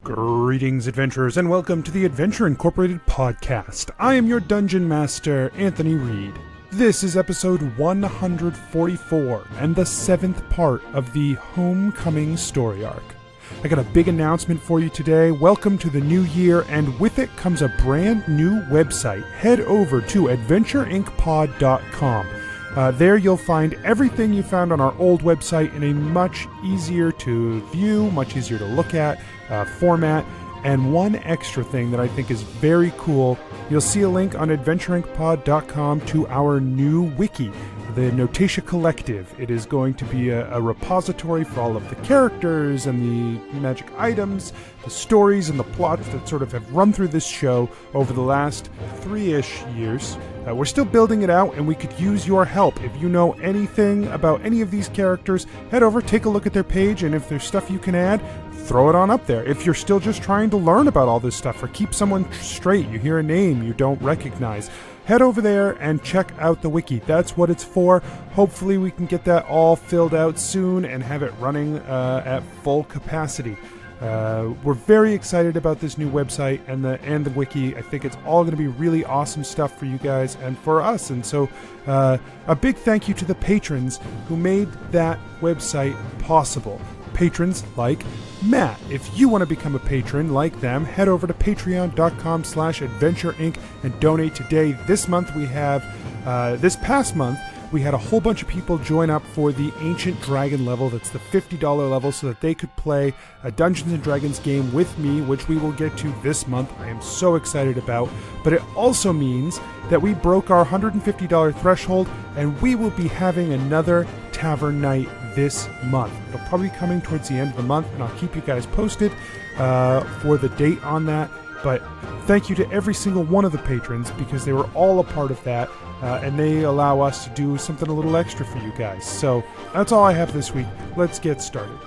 Greetings, adventurers, and welcome to the Adventure Incorporated podcast. I am your Dungeon Master, Anthony Reed. This is episode 144, and the 7th part of the Homecoming story arc. I got a big announcement for you today. Welcome to the new year, and with it comes a brand new website. Head over to adventureincpod.com. There you'll find everything you found on our old website in a much easier to view, much easier to look at format, and one extra thing that I think is very cool. You'll see a link on adventureincpod.com to our new wiki, the Notatia Collective. It is going to be a repository for all of the characters and the magic items, the stories and the plots that sort of have run through this show over the last 3-ish years. We're still building it out, and we could use your help. If you know anything about any of these characters, head over, take a look at their page, and if there's stuff you can add, throw it on up there. If you're still just trying to learn about all this stuff or keep someone straight, you hear a name you don't recognize, head over there and check out the wiki. That's what it's for. Hopefully we can get that all filled out soon and have it running at full capacity. We're very excited about this new website and the wiki. I think it's all going to be really awesome stuff for you guys and for us. And so a big thank you to the patrons who made that website possible. Patrons like Matt. If you want to become a patron like them, head over to patreon.com/adventureinc and donate today. This month we have, this past month, we had a whole bunch of people join up for the Ancient Dragon level. That's the $50 level, so that they could play a Dungeons & Dragons game with me, which we will get to this month. I am so excited about. But it also means that we broke our $150 threshold, and we will be having another tavern night this month. It'll probably be coming towards the end of the month, and I'll keep you guys posted for the date on that. But thank you to every single one of the patrons, because they were all a part of that, and they allow us to do something a little extra for you guys. So that's all I have this week. Let's get started.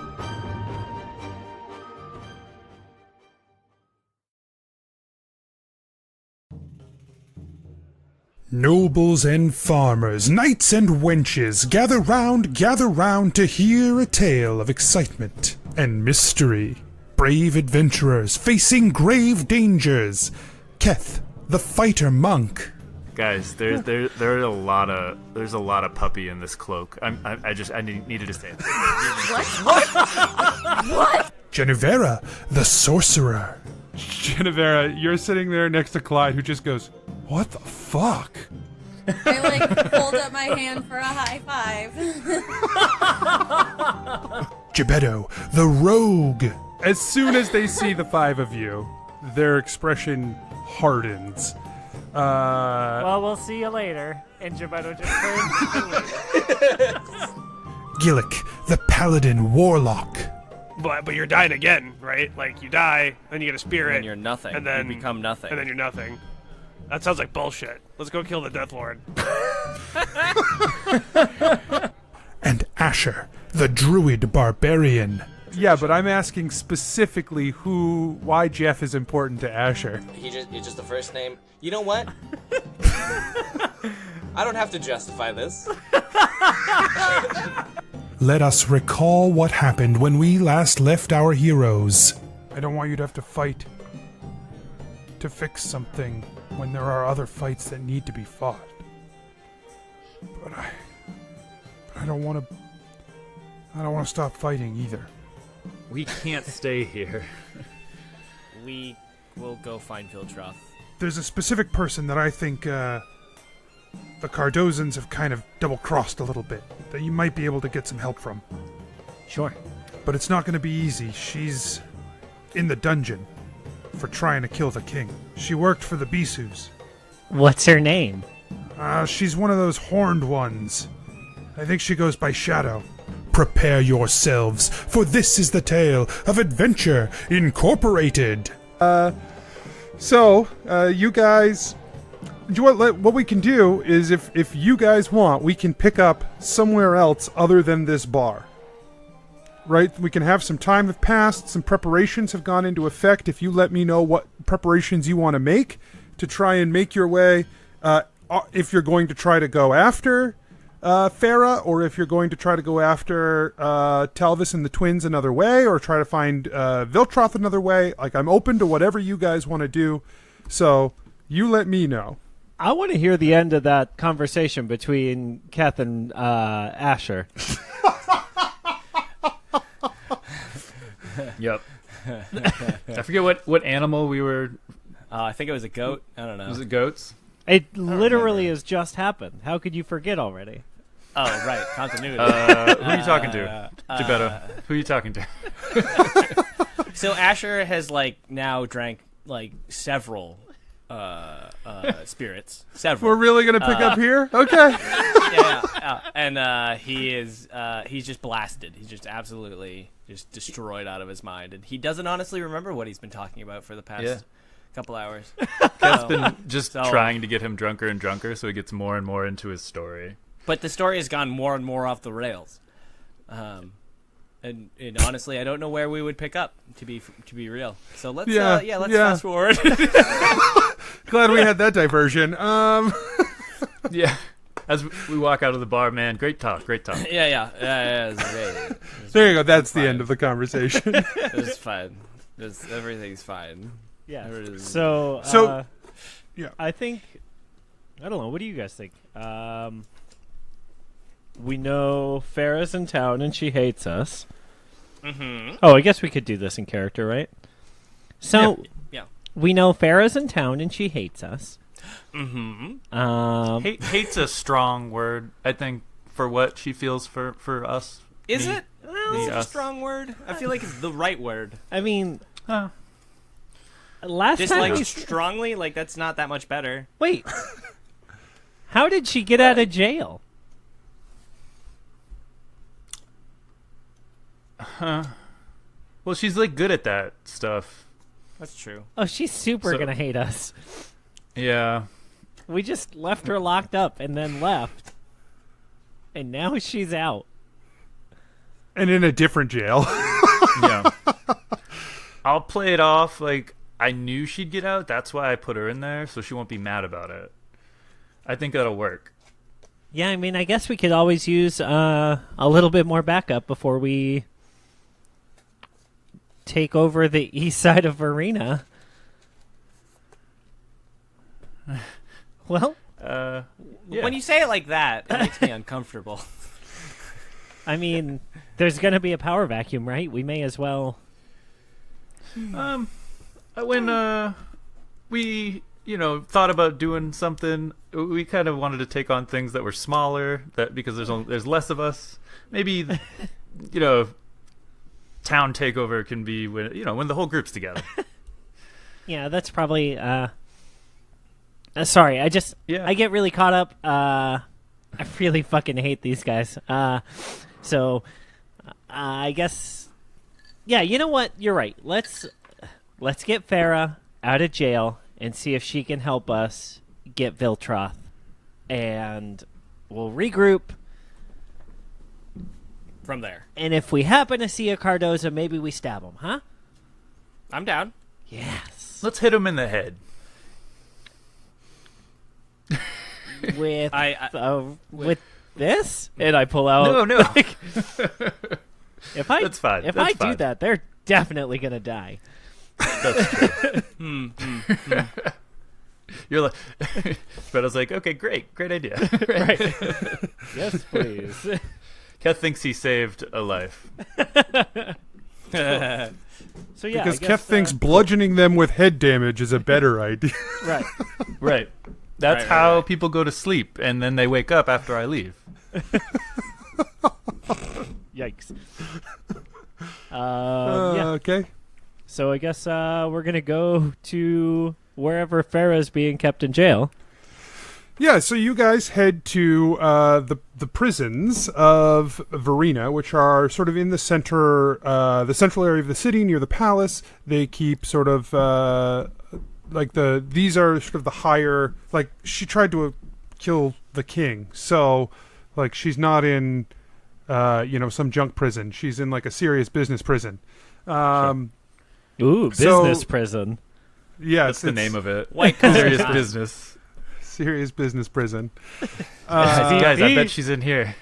Nobles and farmers, knights and wenches, gather round to hear a tale of excitement and mystery. Brave adventurers facing grave dangers. Keth, the fighter monk. Guys, there's a lot of puppy in this cloak. I needed to say it. What? Genevera, the sorcerer. Genevera, you're sitting there next to Clyde, who just goes, "What the fuck?" I hold up my hand for a high five. Jebeddo, the rogue. As soon as they see the five of you, their expression hardens. Well, we'll see you later. And Jebeddo just turns. Gillick, the paladin warlock. But you're dying again, right? Like, you die, then you get a spirit. And you're nothing. And then you become nothing. And then you're nothing. That sounds like bullshit. Let's go kill the Death Lord. And Asher, the druid barbarian. Yeah, but I'm asking specifically why Jeff is important to Asher. It's just the first name. You know what? I don't have to justify this. Let us recall what happened when we last left our heroes. I don't want you to have to fight to fix something when there are other fights that need to be fought. But I don't want to stop fighting either. We can't stay here. We will go find Viltroth. There's a specific person that I think the Cardozans have kind of double-crossed a little bit, that you might be able to get some help from. Sure. But it's not going to be easy. She's in the dungeon for trying to kill the king. She worked for the Bisus. What's her name? She's one of those horned ones. I think she goes by Shadow. Prepare yourselves, for this is the tale of Adventure Incorporated. So, you guys... What we can do is, if you guys want, we can pick up somewhere else other than this bar. Right? We can have some time have passed, some preparations have gone into effect. If you let me know what preparations you want to make to try and make your way, if you're going to try to go after Farah, or if you're going to try to go after Talvis and the twins another way, or try to find Viltroth another way. Like, I'm open to whatever you guys want to do. So you let me know. I want to hear the end of that conversation between Keth and Asher. Yep. I forget what animal we were. I think it was a goat. I don't know. Was it goats? It literally has just happened. How could you forget already? Oh, right. Continuity. Who are you talking to? Jebeddo. Who are you talking to? So Asher has now drank several spirits. Several. We're really going to pick up here? Okay. Yeah. And he's just blasted. He's just absolutely just destroyed out of his mind, and he doesn't honestly remember what he's been talking about for the past couple hours. Keth's been just trying to get him drunker and drunker, so he gets more and more into his story. But the story has gone more and more off the rails. And honestly, I don't know where we would pick up to be real. So let's fast forward. Glad we had that diversion. Yeah. As we walk out of the bar, man, great talk. Yeah. It's great. There you go. That's the end of the conversation. It's fine. Everything's fine. Yeah. So, yeah. I think, I don't know. What do you guys think? We know Farah's in town and she hates us. Mm-hmm. Oh, I guess we could do this in character, right? So, yeah. We know Farah's in town and she hates us. Mm-hmm. Hate's a strong word, I think, for what she feels for us. Is it? Me, Is it a strong word? I feel like it's the right word. I mean, last Dislike time strongly, that's not that much better. Wait. How did she get out of jail? Well, she's good at that stuff. That's true. Oh, she's super gonna hate us. Yeah. We just left her locked up and then left. And now she's out. And in a different jail. Yeah. I'll play it off I knew she'd get out. That's why I put her in there, so she won't be mad about it. I think that'll work. Yeah, I mean, I guess we could always use a little bit more backup before we take over the east side of Varina. Well, when you say it like that, it makes me uncomfortable. I mean, there's going to be a power vacuum, right? We may as well. When we thought about doing something, we kind of wanted to take on things that were smaller, because there's less of us. Maybe town takeover can be when the whole group's together. Yeah, that's probably sorry, I get really caught up. I really fucking hate these guys. So I guess you know what? You're right. Let's get Farah out of jail and see if she can help us get Viltroth, and we'll regroup from there. And if we happen to see a Cardoza, maybe we stab him, huh? I'm down. Yes. Let's hit him in the head. With with this, and I pull out. No. If I That's fine. If That's I fine. do that, they're definitely gonna die. That's true. You're but I was like, okay, great idea. Right. Yes, please. Keth thinks he saved a life. So yeah, because Keth thinks bludgeoning them with head damage is a better idea. Right. Right. That's how people go to sleep, and then they wake up after I leave. Yikes. Okay. So I guess we're gonna go to wherever Farah's being kept in jail. Yeah, so you guys head to the prisons of Varina, which are sort of in the central area of the city near the palace. They keep sort of these are sort of the higher. She tried to kill the king, so she's not in some junk prison. She's in a serious business prison. Ooh, business prison. Yeah, that's the name of it. White serious business. Serious business prison. Guys, I bet she's in here.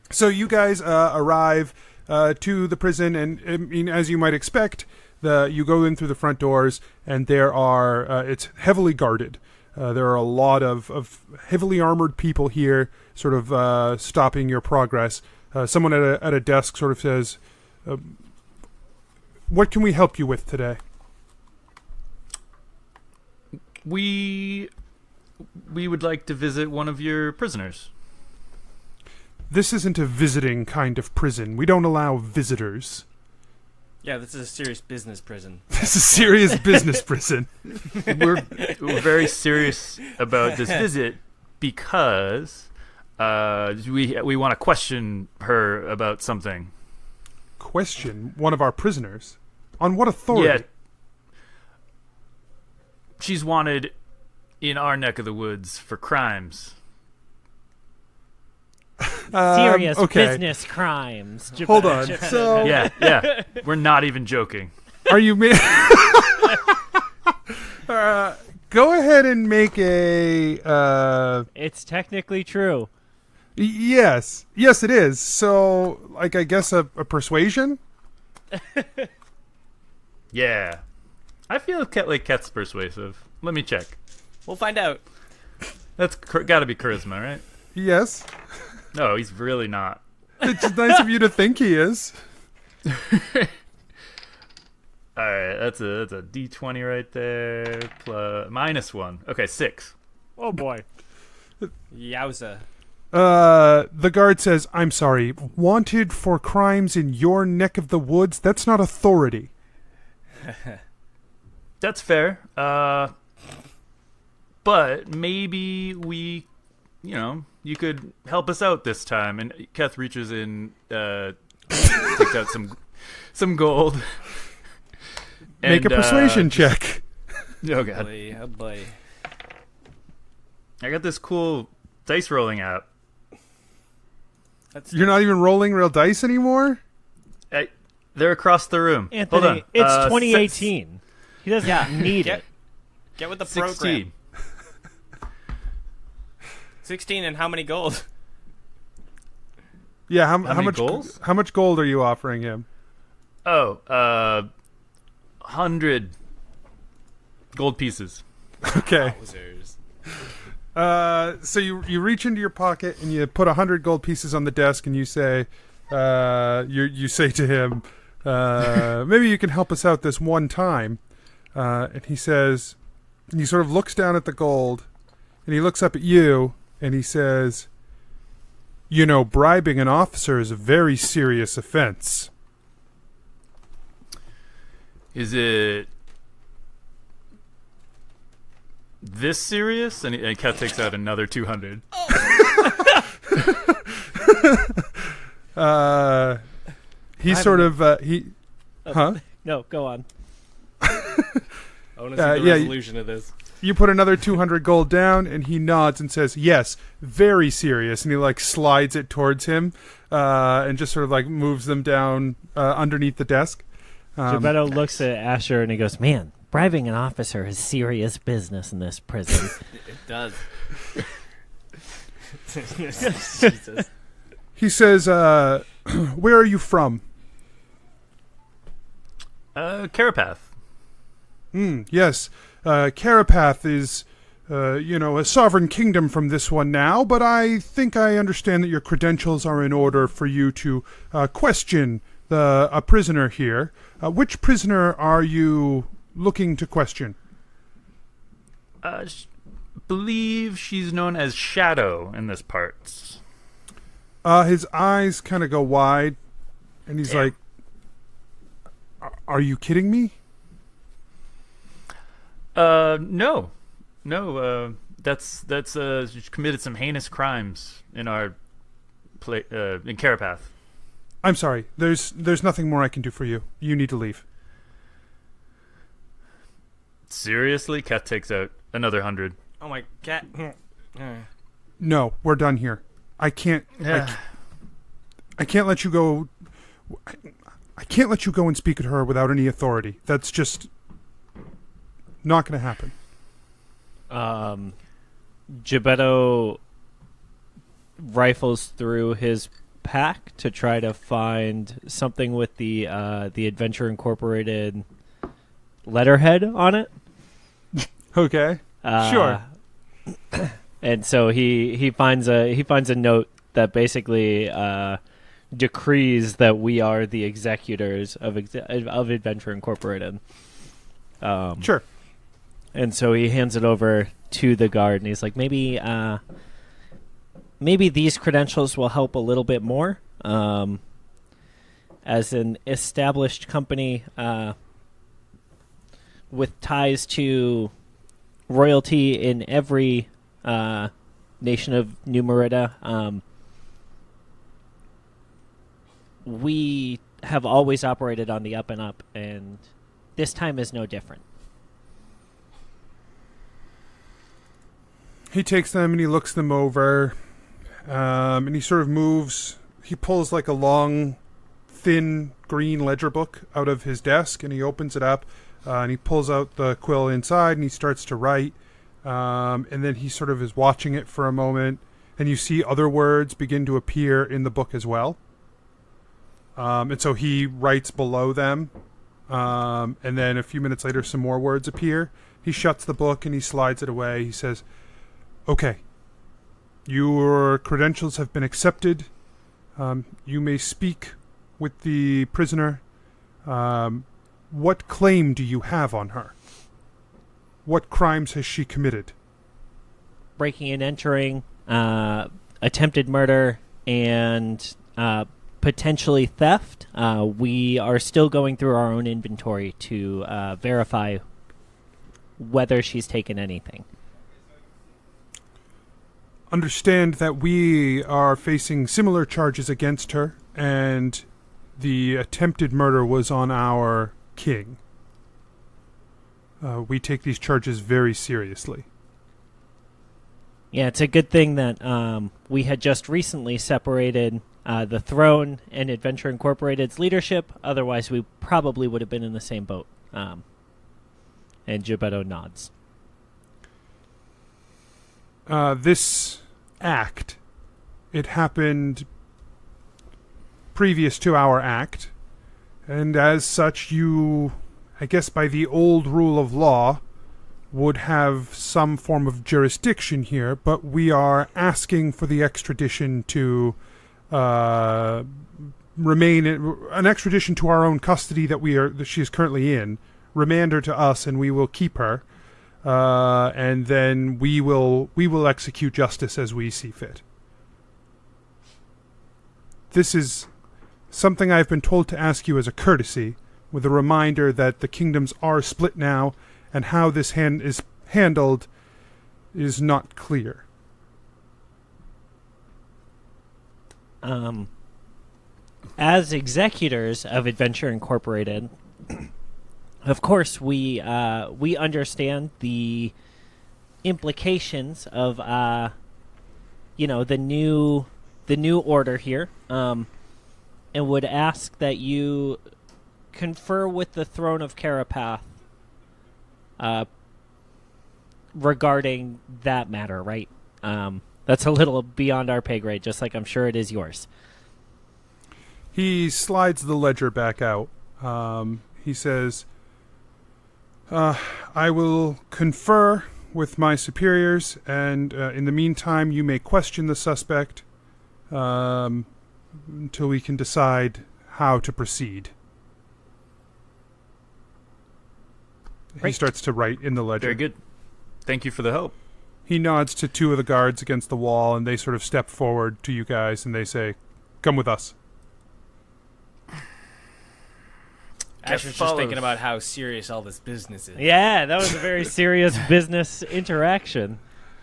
So you guys arrive to the prison, and I mean, as you might expect, you go in through the front doors, and there are it's heavily guarded. There are a lot of heavily armored people here, sort of stopping your progress. Someone at a desk sort of says, "What can we help you with today?" We would like to visit one of your prisoners. This isn't a visiting kind of prison. We don't allow visitors. Yeah, this is a serious business prison. This is a serious business prison. We're very serious about this visit because we want to question her about something. Question one of our prisoners? On what authority? Yeah. She's wanted in our neck of the woods for crimes. Serious okay. business crimes. Hold on. So Yeah. We're not even joking. are you go ahead and make a It's technically true. yes it is. So like I guess a persuasion. Yeah. I feel like Keth's persuasive. Let me check. We'll find out. That's got to be charisma, right? Yes, No, he's really not. it's nice of you to think he is. All right, that's a D20 right there. -1. Okay, 6. Oh boy. Yowza. The guard says, "I'm sorry. Wanted for crimes in your neck of the woods? That's not authority." That's fair. But maybe we, you could help us out this time. And Keth reaches in, takes out some gold. Make a persuasion check. Oh god! Oh boy. I got this cool dice rolling app. You're not even rolling real dice anymore? They're across the room. Anthony, Hold on. it's 2018. He doesn't need it. Get with the 16. program. 16 and how many gold? Yeah, how many much goals? How much gold are you offering him? 100 gold pieces. Okay. Wowzers. So you reach into your pocket and you put 100 gold pieces on the desk and you say, you say to him, maybe you can help us out this one time. And he says, and he sort of looks down at the gold and he looks up at you and he says, bribing an officer is a very serious offense. Is it this serious? And Keth takes out another 200. He sort of huh? No, go on. I want to see the resolution of this. You put another 200 gold down, and he nods and says, "Yes, very serious." And he slides it towards him, and just sort of moves them down underneath the desk. Jebeddo looks at Asher and he goes, "Man, bribing an officer is serious business in this prison." It does. Jesus. He says, "Where are you from?" Carapath. Yes. Carapath is, a sovereign kingdom from this one now, but I think I understand that your credentials are in order for you to question a prisoner here. Which prisoner are you looking to question? Believe she's known as Shadow in this part. His eyes kind of go wide, and he's like, "Are you kidding me?" No. That's she's committed some heinous crimes in our in Carapath. I'm sorry. There's nothing more I can do for you. You need to leave. Seriously? Keth takes out another 100. Oh my cat. No, we're done here. I can't let you go. I can't let you go and speak to her without any authority. That's just not going to happen. Jebeddo rifles through his pack to try to find something with the Adventure Incorporated letterhead on it. Okay. Sure. And so he finds a note that basically decrees that we are the executors of Adventure Incorporated. Sure. And so he hands it over to the guard, and he's like, maybe these credentials will help a little bit more. As an established company with ties to royalty in every nation of New Merida, we have always operated on the up and up, and this time is no different. He takes them and he looks them over, and he sort of moves. He pulls like a long, thin green ledger book out of his desk, and he opens it up, and he pulls out the quill inside, and he starts to write. And then he sort of is watching it for a moment, and you see other words begin to appear in the book as well. And so he writes below them, and then a few minutes later some more words appear. He shuts the book and he slides it away. He says, "Okay, your credentials have been accepted. You may speak with the prisoner. What claim do you have on her? What crimes has she committed?" Breaking and entering, attempted murder, and potentially theft. We are still going through our own inventory to verify whether she's taken anything. Understand that we are facing similar charges against her, and the attempted murder was on our king. We take these charges very seriously. Yeah, it's a good thing that we had just recently separated the throne and Adventure Incorporated's leadership. Otherwise, we probably would have been in the same boat. And Jebeddo nods. This act, it happened previous to our act, and as such you, I guess by the old rule of law, would have some form of jurisdiction here, but we are asking for the extradition to remain an extradition to our own custody that she is currently in. Remand her to us, and we will keep her, and then we will execute justice as we see fit. This is something I've been told to ask you as a courtesy, with a reminder that the kingdoms are split now, and how this is handled is not clear. As executors of Adventure Incorporated, of course we understand the implications of the new order here, and would ask that you confer with the Throne of Carapath regarding that matter, right? That's a little beyond our pay grade, just like I'm sure it is yours. He slides the ledger back out. He says, I will confer with my superiors, and in the meantime you may question the suspect until we can decide how to proceed. Great. He starts to write in the ledger. Very good. Thank you for the help. He nods to two of the guards against the wall, and they sort of step forward to you guys, and they say, "Come with us." Asher's just thinking about how serious all this business is. Yeah, that was a very serious business interaction.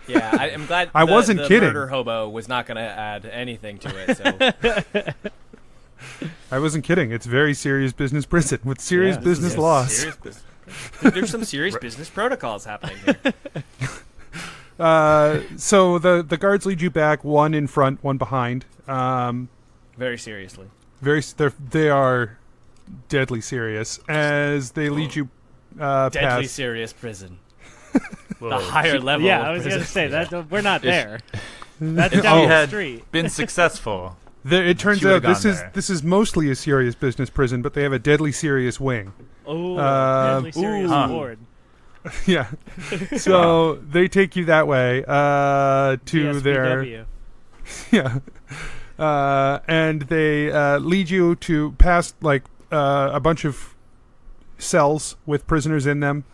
Yeah, I'm glad I wasn't the kidding. murder hobo was not going to add anything to it. So I wasn't kidding. It's very serious business prison with serious business laws. Serious there's some serious business protocols happening here. So the guards lead you back, one in front, one behind. Very seriously. They are deadly serious as they lead you Deadly past. serious prison. The higher level. Yeah, of I was going to prison. say that we're not there. That's If down she the had street. been successful, It turns She out would've this gone is there. this is mostly a serious business prison, but they have a deadly serious wing. Oh, Um, deadly serious Huh. award. Yeah. So they take you that way to their DSPW. yeah, and they lead you to past like a bunch of cells with prisoners in them,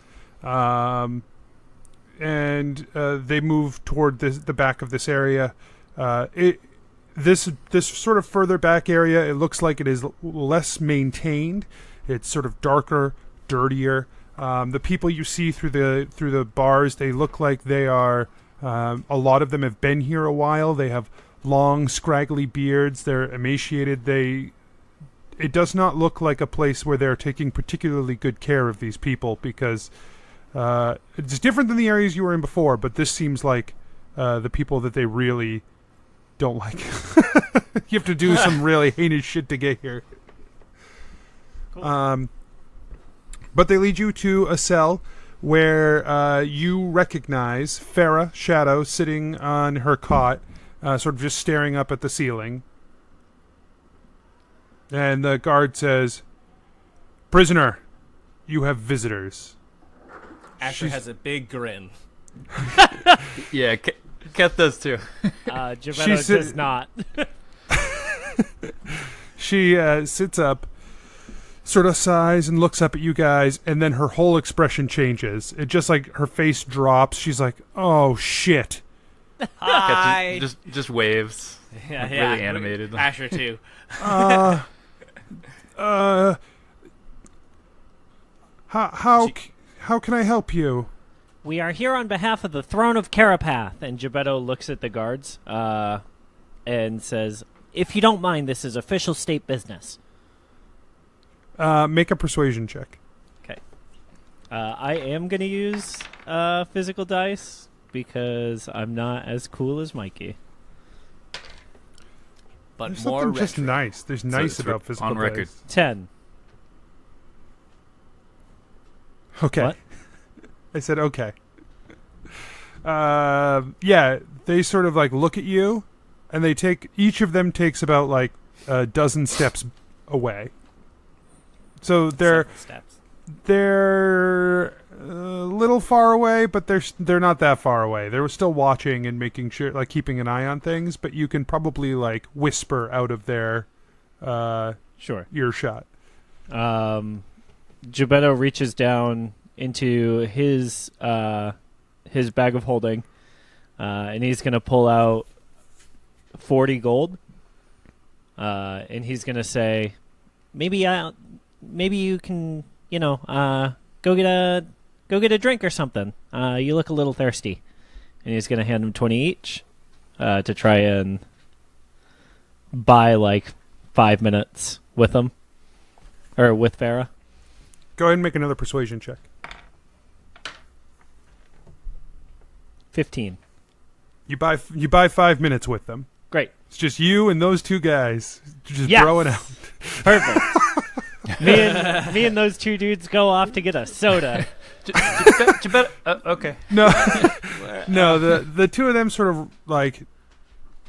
and they move toward the back of this area. This sort of further back area, it looks like it is less maintained. It's sort of darker, dirtier. The people you see through the bars, they look like they are. A lot of them have been here a while. They have long, scraggly beards. They're emaciated. It does not look like a place where they're taking particularly good care of these people, because it's different than the areas you were in before. But this seems like the people that they really don't like. You have to do some really heinous shit to get here. Cool. But they lead you to a cell where you recognize Farah Shadow sitting on her cot, sort of just staring up at the ceiling. And the guard says, "Prisoner, you have visitors." Asher has a big grin. yeah, Keth does too. Jebeddo does not. She sits up, sort of sighs and looks up at you guys, and then her whole expression changes. It just like her face drops. She's like, "Oh shit." Hi. Just waves. Yeah, Like, yeah. really animated. Asher too. How can I help you? We are here on behalf of the Throne of Carapath. And Jebeddo looks at the guards and says, "If you don't mind, this is official state business." Make a persuasion check. Okay. I am going to use physical dice because I'm not as cool as Mikey. But There's more something just retro. nice. There's nice it's about physical on record. dice. 10. Okay. What? I said okay. Yeah, they sort of like look at you, and each of them takes about like a dozen steps away. So they're a little far away, but they're not that far away. They were still watching and making sure, like keeping an eye on things. But you can probably like whisper out of their Sure. earshot. Jebeddo reaches down into his bag of holding, and he's going to pull out 40 gold, and he's going to say, maybe you can, go get a drink or something. You look a little thirsty. And he's going to hand him 20 each to try and buy like 5 minutes with him, or with Farah. Go ahead and make another persuasion check. 15. You buy 5 minutes with them. Great. It's just you and those two guys just Yes. throwing out. Perfect. me and those two dudes go off to get a soda. Okay. No, no. The two of them sort of like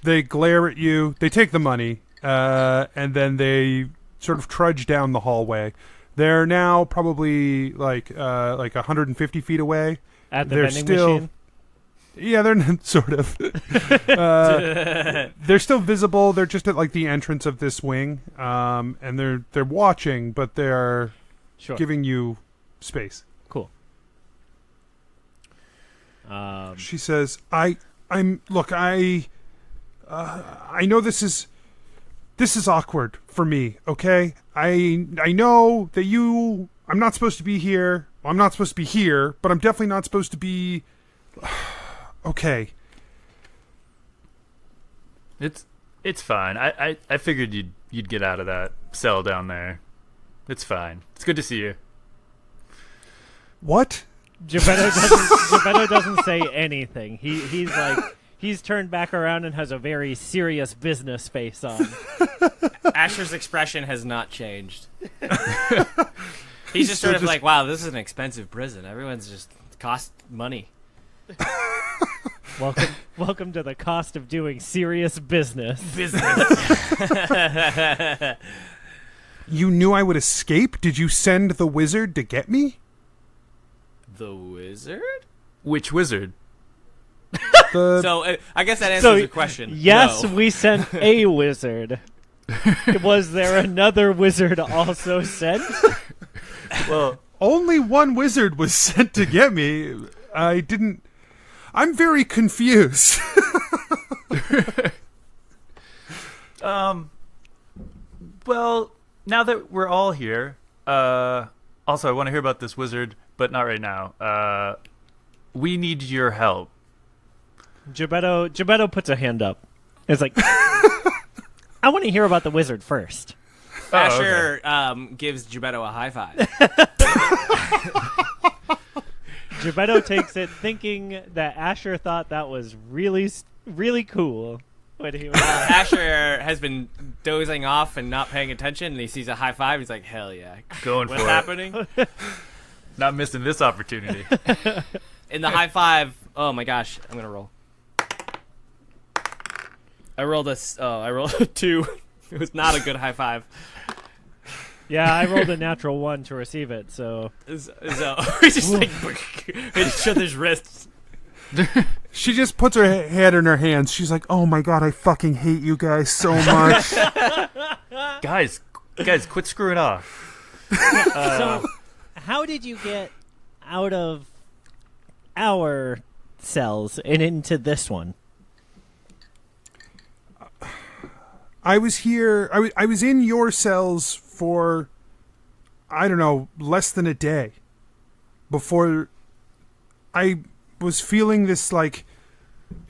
they glare at you. They take the money, and then they sort of trudge down the hallway. They're now probably like 150 feet away. At the They're vending still- machine. Yeah, they're sort of. They're still visible. They're just at like the entrance of this wing, and they're watching, but they're Sure. giving you space. Cool. She says, I know this is awkward for me, okay? I know that I'm not supposed to be here. Well, I'm not supposed to be here, but I'm definitely not supposed to be okay. It's fine. I figured you'd get out of that cell down there. It's fine. It's good to see you. What? Jebeddo doesn't say anything. He's turned back around and has a very serious business face on. Asher's expression has not changed. He's just sort of like, wow, this is an expensive prison. Everyone's just cost money. Welcome to the cost of doing serious business. You knew I would escape? Did you send the wizard to get me? The wizard? Which wizard? So I guess that answers your question. Yes, No. we sent a wizard. Was there another wizard also sent? Well, only one wizard was sent to get me. I'm very confused. Well, now that we're all here, also I want to hear about this wizard, but not right now. We need your help. Jebeddo puts a hand up. It's like, I want to hear about the wizard first. Asher gives Jebeddo a high five. Jebeddo takes it, thinking that Asher thought that was really, really cool. When he was Asher has been dozing off and not paying attention, and he sees a high five. He's like, "Hell yeah, Going what's for happening?" Not missing this opportunity. In the high five, oh my gosh, I'm gonna roll. I rolled a 2. It was not a good high five. Yeah, I rolled a natural 1 to receive it, so... He's just like... He just shut his wrists. She just puts her head in her hands. She's like, oh my god, I fucking hate you guys so much. Guys, quit screwing off. So, how did you get out of our cells and into this one? I was here. I was in your cells for, I don't know, less than a day before I was feeling this like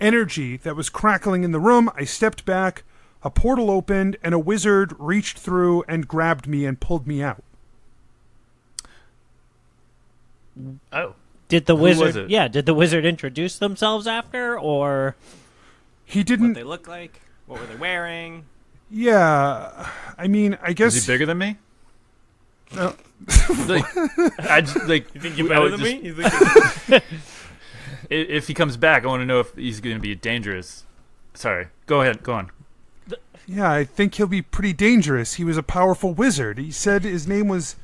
energy that was crackling in the room. I stepped back, a portal opened, and a wizard reached through and grabbed me and pulled me out. Oh, Did the was wizard? it? Yeah, did the wizard introduce themselves after, or He What didn't. they look like? What were they wearing? Yeah, I mean, I guess. is he bigger than me? No. I just, like, You think you're I better would than just- me? If he comes back, I want to know if he's going to be dangerous. Sorry, go ahead, go on. Yeah, I think he'll be pretty dangerous. He was a powerful wizard. He said his name was,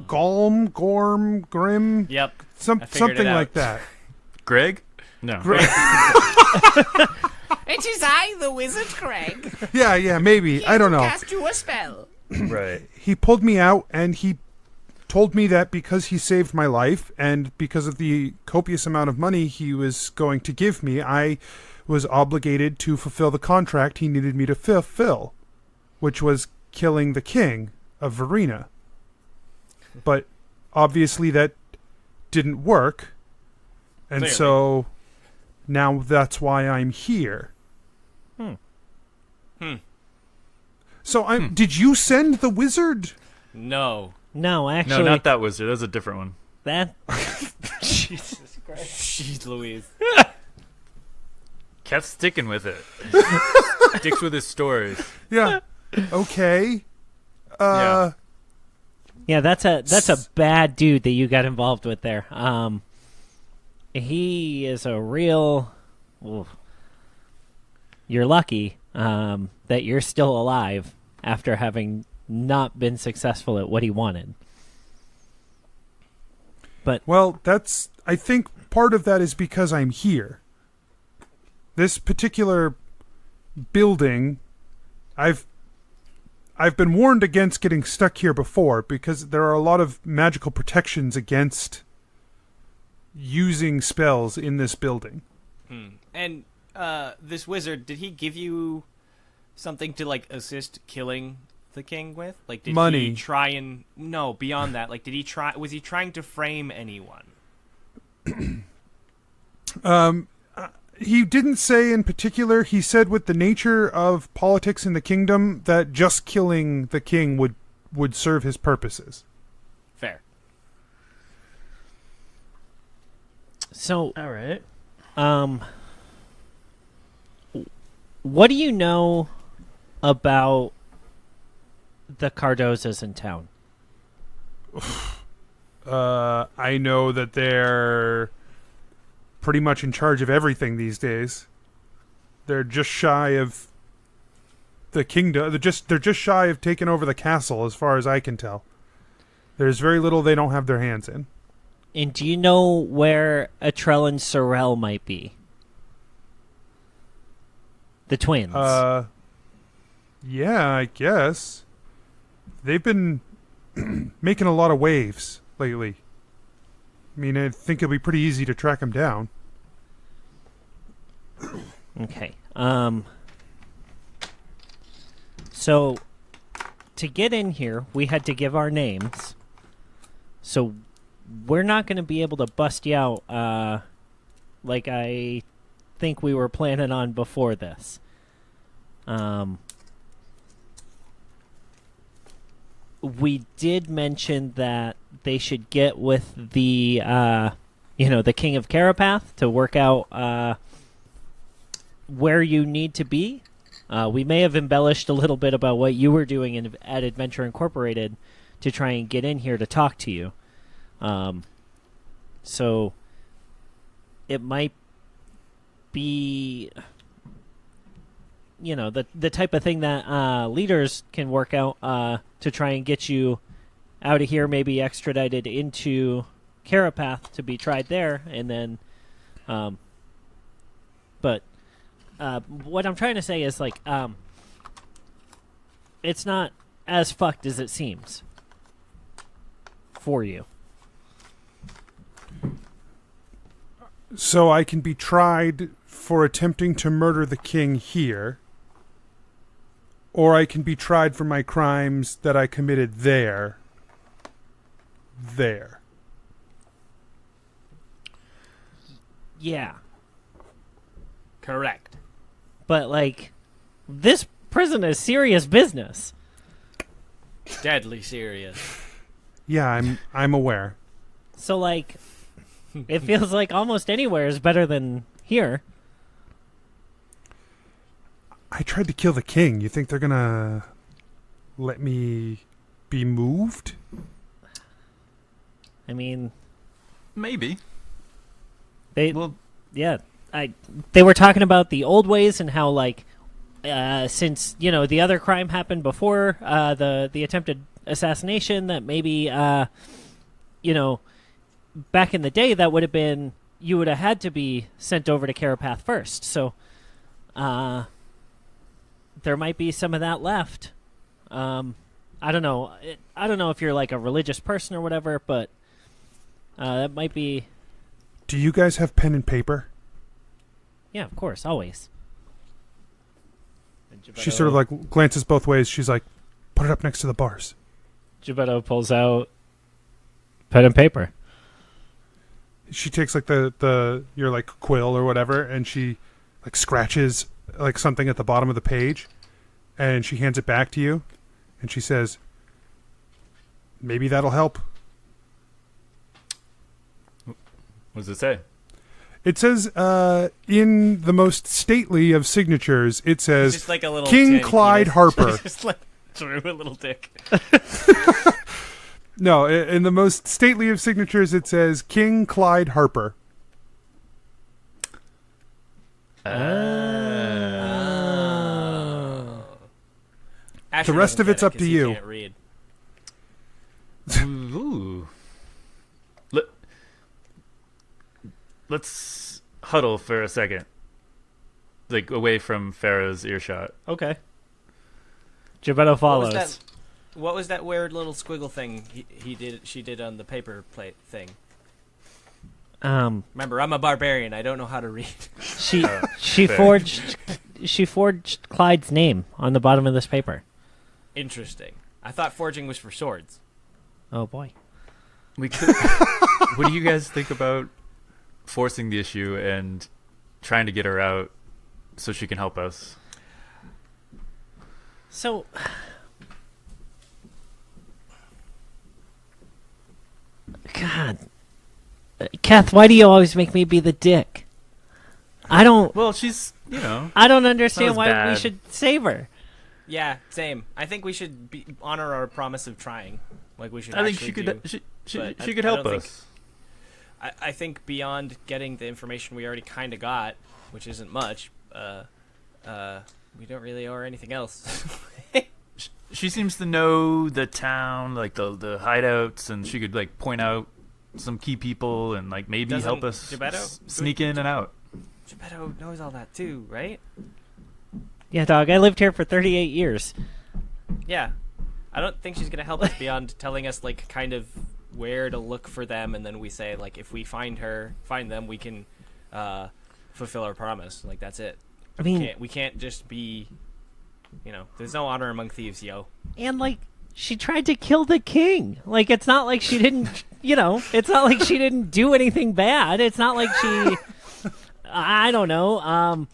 Gorm, Grim. Yep. I figured Something it out. like that. Greg? No. It is I, the wizard Craig. Yeah, maybe. I don't know. Cast you a spell. Right. He pulled me out and he told me that because he saved my life and because of the copious amount of money he was going to give me, I was obligated to fulfill the contract he needed me to fulfill, which was killing the king of Varina. But obviously that didn't work, and Clearly. so now that's why I'm here. So did you send the wizard? No. no? No, Actually, not that wizard. That's a different one. that. Jesus Christ! Jeez Louise. Keth's sticking with it. Sticks with his stories. Yeah. Okay. Yeah. Yeah, that's a bad dude that you got involved with there. He is a real. Oof. You're lucky that you're still alive after having not been successful at what he wanted. But Well, I think part of that is because I'm here. This particular building, I've been warned against getting stuck here before because there are a lot of magical protections against using spells in this building. And this wizard, did he give you something to like assist killing the king with? Like, did Money. he try and no beyond that? Like, was he trying to frame anyone? He didn't say in particular. He said with the nature of politics in the kingdom that just killing the king would serve his purposes. Fair. so, All right. what do you know about the Cardozas in town? I know that they're pretty much in charge of everything these days. They're just shy of the kingdom. They're just shy of taking over the castle, as far as I can tell. There's very little they don't have their hands in. And do you know where Atrell and Sorel might be? The twins. Yeah, I guess. They've been making a lot of waves lately. I mean, I think it'll be pretty easy to track them down. Okay. So, to get in here, we had to give our names. So, we're not going to be able to bust you out like I think we were planning on before this. We did mention that they should get with the, the King of Carapath to work out where you need to be. We may have embellished a little bit about what you were doing at Adventure Incorporated to try and get in here to talk to you. So it might be, the type of thing that leaders can work out to try and get you out of here, maybe extradited into Carapath to be tried there, and then, but what I'm trying to say is, like, it's not as fucked as it seems for you. So I can be tried for attempting to murder the king here, or I can be tried for my crimes that I committed there. Yeah. Correct. But, like, this prison is serious business. Deadly serious. Yeah, I'm aware. So, like, it feels like almost anywhere is better than here. I tried to kill the king. You think they're gonna let me be moved? I mean, maybe. They were talking about the old ways and how, like, since the other crime happened before the attempted assassination, that maybe back in the day that would have been, you would have had to be sent over to Carapath first. So there might be some of that left. I don't know. I don't know if you're like a religious person or whatever, but that might be. Do you guys have pen and paper? Yeah, of course, always. She sort of like glances both ways. She's like, put it up next to the bars. Jebeddo pulls out pen and paper. She takes like your like quill or whatever, and she like scratches like something at the bottom of the page, and she hands it back to you, and she says, maybe that'll help. What does it say? It says, in the most stately of signatures, it says, just like a little King Clyde Harper. Just like through a little dick. No, in the most stately of signatures, it says, King Clyde Harper. The rest of it's up to you. Can't read. Ooh. Let's huddle for a second, like away from Pharaoh's earshot. Okay. Jebeddo follows. What was that weird little squiggle thing she did on the paper plate thing? Remember, I'm a barbarian. I don't know how to read. She forged Clyde's name on the bottom of this paper. Interesting. I thought forging was for swords. Oh boy. We could. What do you guys think about forcing the issue and trying to get her out so she can help us? So, God, Keth, why do you always make me be the dick? I don't. Well, she's, I don't understand why bad. we should save her. Yeah, same. I think we should honor our promise of trying Like we should. I think actually she could. do, She could help I don't us. I think beyond getting the information we already kind of got, which isn't much, we don't really owe her anything else. She seems to know the town, like the hideouts, and she could like point out some key people and like maybe help us sneak in and out. Jebeddo knows all that too, right? Yeah, dog. I lived here for 38 years. Yeah, I don't think she's gonna help us beyond telling us like kind of where to look for them, and then we say like if we find them, we can fulfill our promise. Like that's it. I mean, we can't just be, there's no honor among thieves, yo. And like she tried to kill the king. Like it's not like she didn't, it's not like she didn't do anything bad. It's not like she, I don't know.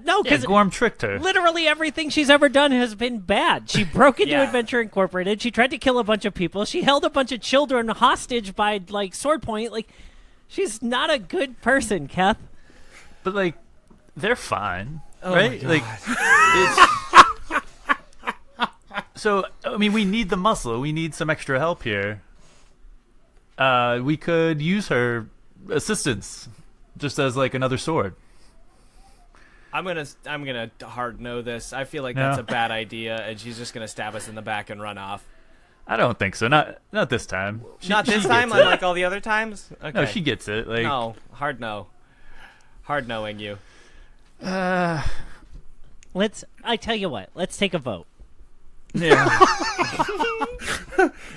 No, because Gorm tricked her. Literally everything she's ever done has been bad. She broke into Adventure Incorporated. She tried to kill a bunch of people. She held a bunch of children hostage by like sword point. Like she's not a good person, Keth. But like they're fine, oh right? Like so I mean we need the muscle. We need some extra help here. We could use her assistance just as like another sword. I'm gonna hard no this. I feel like that's a bad idea, and she's just gonna stab us in the back and run off. I don't think so. Not this time. Not this time, unlike all the other times. Okay. No, she gets it. Like no, hard no. Hard knowing you. I tell you what. Let's take a vote. Yeah.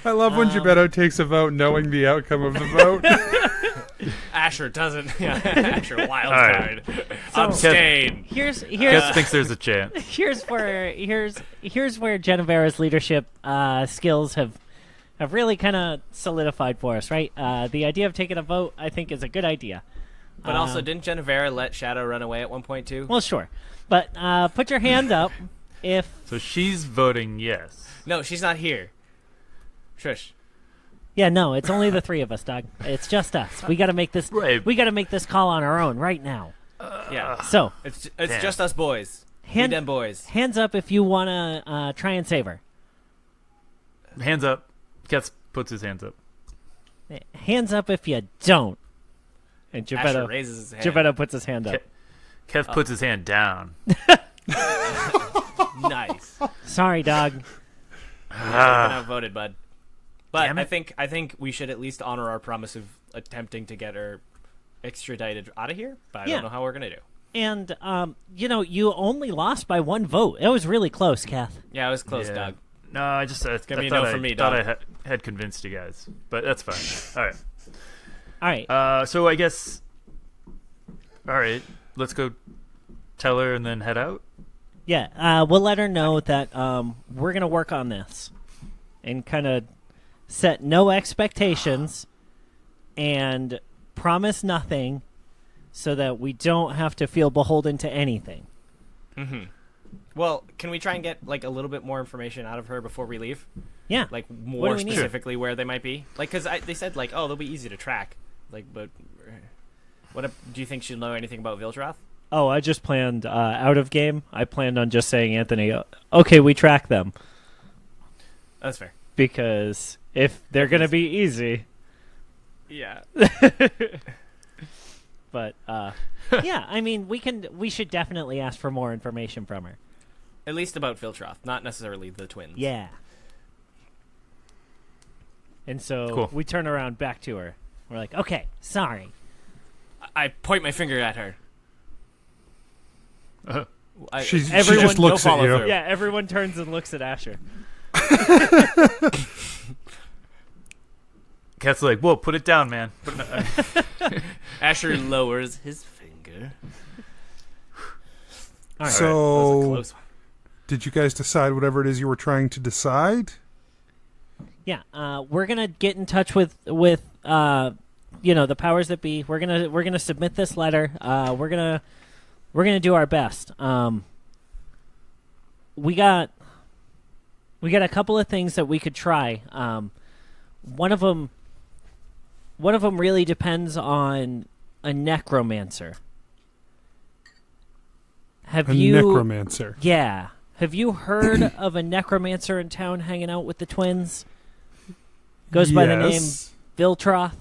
I love when Jebeddo takes a vote knowing the outcome of the vote. Asher doesn't. Asher wild card. Abstain. Here's Keth thinks there's a chance. Here's where Genevera's leadership skills have really kind of solidified for us, right? The idea of taking a vote, I think, is a good idea. But also, didn't Genevera let Shadow run away at one point too? Well, sure, but put your hand up if. So she's voting yes. No, she's not here. Shush. Yeah, no, it's only the three of us, Doug. It's just us. We got to make this. Right. We got to make this call on our own right now. Yeah. So it's just us boys. Them boys. Hands up if you want to try and save her. Hands up. Keth puts his hands up. Hands up if you don't. And Asher raises his hand. Jebeddo puts his hand up. Keth puts his hand down. Nice. Sorry, dog. You're outvoted, bud. But I think we should at least honor our promise of attempting to get her extradited out of here. But I don't know how we're gonna do. And you only lost by one vote. It was really close, Keth. Yeah, it was close, Doug. No, I just I thought I had convinced you guys, but that's fine. All right. So I guess. All right, let's go tell her and then head out. Yeah, we'll let her know that we're gonna work on this, and kind of set no expectations, and promise nothing, so that we don't have to feel beholden to anything. Mm-hmm. Well, can we try and get like a little bit more information out of her before we leave? Yeah. Like more specifically where they might be. Like, because they said like, oh, they'll be easy to track. Like, but do you think she'll know anything about Viltroth? Oh, I just planned out of game. I planned on just saying, Anthony, okay, we track them. That's fair. Because if they're gonna be easy, yeah. But yeah, I mean, we should definitely ask for more information from her. At least about Viltroth, not necessarily the twins. Yeah. And so we turn around back to her. We're like, okay, sorry. I point my finger at her. She just looks at you. Yeah, everyone turns and looks at Asher. Keth's like, whoa, put it down, man. Asher lowers his finger. All right. So, did you guys decide whatever it is you were trying to decide? Yeah, we're gonna get in touch with the powers that be. We're gonna submit this letter. We're gonna do our best. We got a couple of things that we could try. One of them really depends on a necromancer. Necromancer? Yeah. Have you heard of a necromancer in town hanging out with the twins? Goes by the name Yes. Viltroth.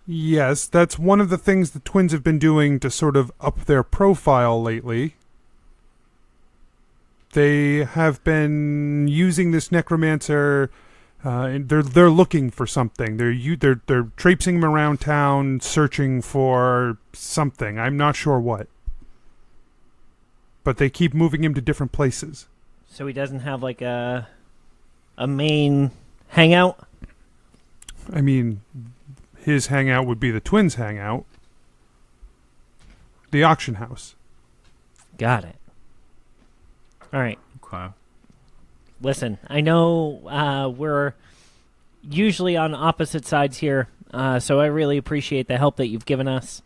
Yes, that's one of the things the twins have been doing to sort of up their profile lately. They have been using this necromancer. And they're looking for something. They're traipsing him around town, searching for something. I'm not sure what. But they keep moving him to different places. So he doesn't have like a main hangout? I mean, his hangout would be the twins' hangout. The auction house. Got it. All right. Okay. Listen, I know we're usually on opposite sides here, so I really appreciate the help that you've given us.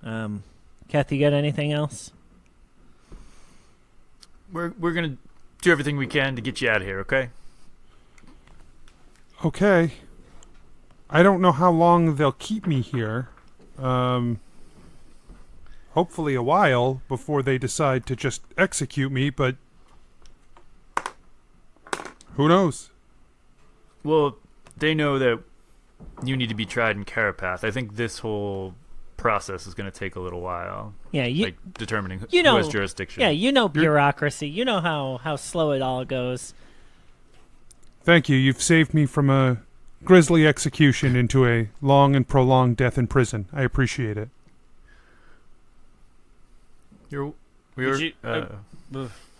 Keth, you got anything else? We're gonna do everything we can to get you out of here, okay? Okay. I don't know how long they'll keep me here. Hopefully a while before they decide to just execute me, but who knows? Well, they know that you need to be tried in Carapath. I think this whole process is going to take a little while. Yeah, like determining who has jurisdiction. Yeah, you know bureaucracy. You know how slow it all goes. Thank you. You've saved me from a grisly execution into a long and prolonged death in prison. I appreciate it.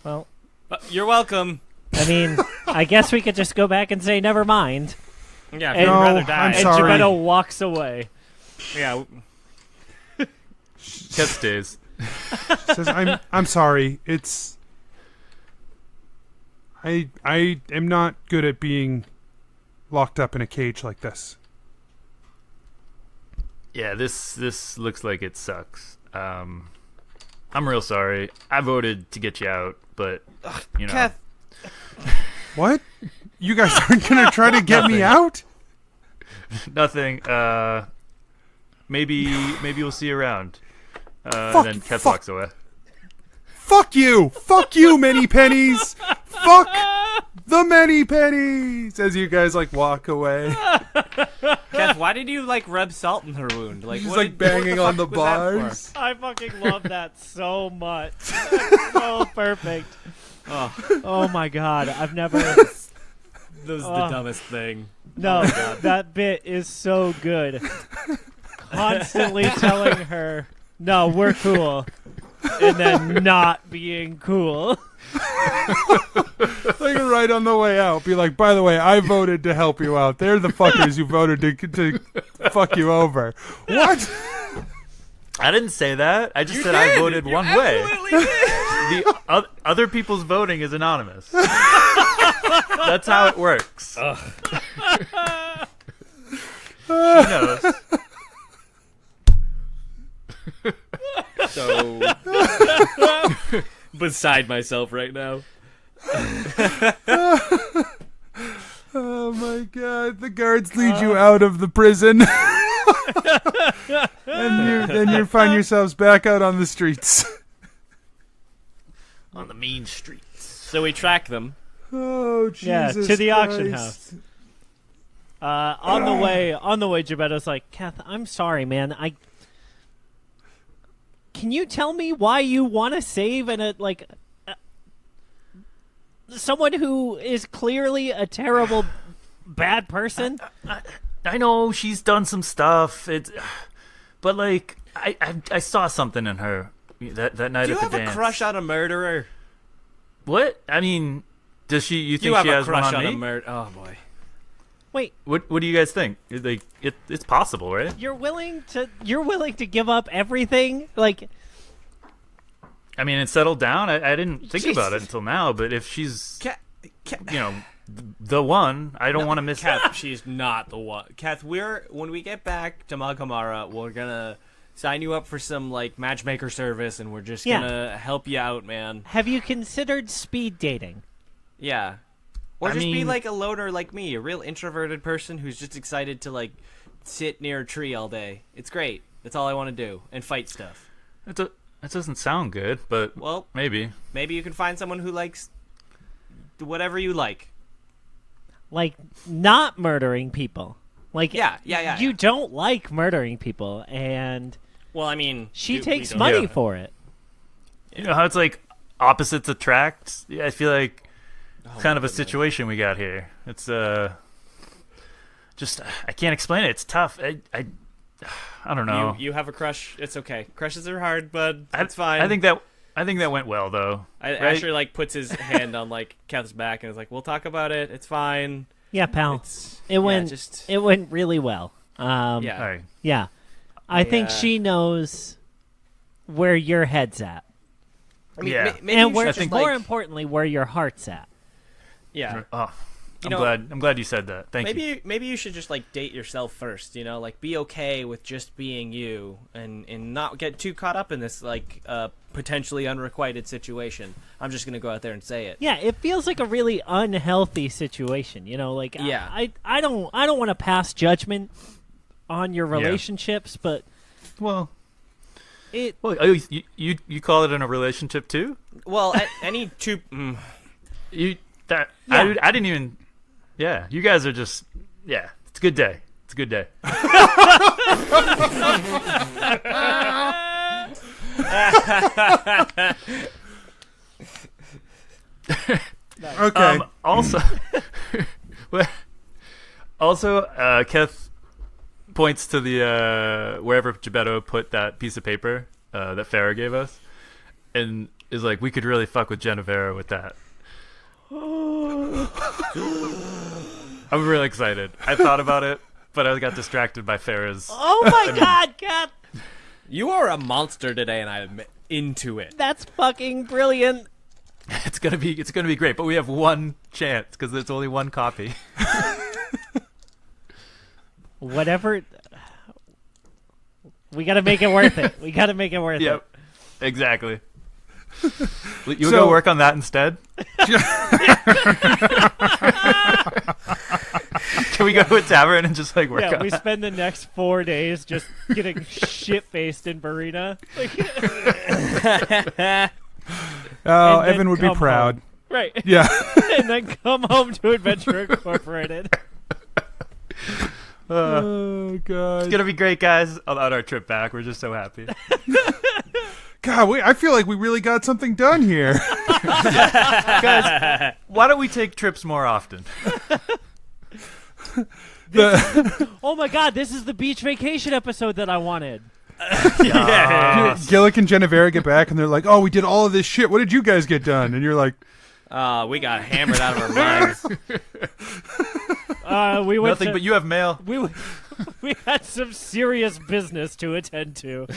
Well, you're welcome. I mean, I guess we could just go back and say never mind. Yeah, if and, you'd rather die. I'm and sorry. Jebeddo walks away. Yeah. Keth stays. Says, I'm sorry. It's I am not good at being locked up in a cage like this. Yeah, this looks like it sucks. I'm real sorry. I voted to get you out, but you know. Keth. What? You guys aren't gonna try to get me out? Nothing. Maybe we'll see you around. Fuck, and then Keth fuck. walks away. Fuck you! Fuck you, many pennies! Fuck the many pennies! As you guys walk away. Keth, why did you rub salt in her wound? He's what banging what on the fuck was that for? bars. I fucking love that so much. That's so perfect. Oh my god, I've never. That was the dumbest thing. No, that bit is so good. Constantly telling her, no, we're cool. And then not being cool. Right on the way out, be like, by the way, I voted to help you out. They're the fuckers who voted to fuck you over. What? I didn't say that. I just said I voted one way. The other people's voting is anonymous. That's how it works. She knows. So beside myself right now. Oh my god, the guards lead you out of the prison. and you find yourselves back out on the streets. On the mean streets. So we track them. Oh, Jesus Yeah, to the auction Christ. house. On the way, Jebeddo's like, Keth, I'm sorry, man. Can you tell me why you want to save someone who is clearly a terrible, bad person? I know she's done some stuff. But I saw something in her that night Do you at the have dance. a crush on a murderer? What? I mean, does she? You think You have she a has one crush on on a me? murderer? Oh boy. Wait, What do you guys think? It's possible, right? you're willing to give up everything? I mean, it settled down. I didn't think Jesus. about it until now, but if she's, Keth, the one, I don't want to miss Keth, she's not the one. Keth, when we get back to Maghamara, we're gonna sign you up for some matchmaker service, and we're just gonna help you out, man. Have you considered speed dating? Yeah. Or I just be mean- like a loner like me, a real introverted person who's just excited to sit near a tree all day. It's great. That's all I want to do, and fight stuff. That doesn't sound good, but Well, maybe. maybe you can find someone who likes whatever you like. like not murdering people. Like Yeah. You don't like murdering people, and Well, I mean, she we takes don't- money Yeah. for it. You know how it's like opposites attract? Yeah, I feel like kind of a situation we got here. It's just I can't explain it. It's tough. I don't know. You have a crush. It's okay. Crushes are hard, but it's fine. I think that went well though. Right? Asher like puts his hand on like Keth's back and is like, "We'll talk about it. It's fine." Yeah, pal. It's, It went really well. All yeah. right. Yeah. I think she knows where your head's at. I mean, Yeah. maybe And you where, should just, more like, importantly, where your heart's at. yeah. Oh, You know, I'm glad you said that. Thank you. Maybe you should just like date yourself first, you know, like be okay with just being you and not get too caught up in this like potentially unrequited situation. I'm just gonna go out there and say it. Yeah, it feels like a really unhealthy situation. You know, like Yeah. I don't want to pass judgment on your relationships, but Well, it you call it in a relationship too? Well, any two. You that Yeah. I didn't even. Yeah, you guys are just. Yeah, it's a good day. It's a good day. Okay. Also, Keth points to the wherever Jebeddo put that piece of paper that Farah gave us, and is like, we could really fuck with Genevera with that. I'm really excited. I thought about it, but I got distracted by Farah's. oh my god, Keth, You are a monster today, and I'm into it. that's fucking brilliant. It's gonna be great, but we have one chance because there's only one copy. Whatever. We got to make it worth it. We got to make it worth it. Yep, exactly. You So- go work on that instead. Can we go to a tavern and just like work Yeah, on we that? spend the next 4 days just getting shit-faced in Varina. Oh, and then Evan would be come proud. home. Right. Yeah. And then come home to Adventure Incorporated. Oh god. It's gonna be great, guys. On our trip back, we're just so happy. God, I feel like we really got something done here. Guys, why don't we take trips more often? Oh my god, this is the beach vacation episode that I wanted. Gillick and Genevera get back and they're like, "Oh, we did all of this shit. What did you guys get done?" And you're like, We got hammered out of our minds. We went Nothing, but you have mail. we had some serious business to attend to.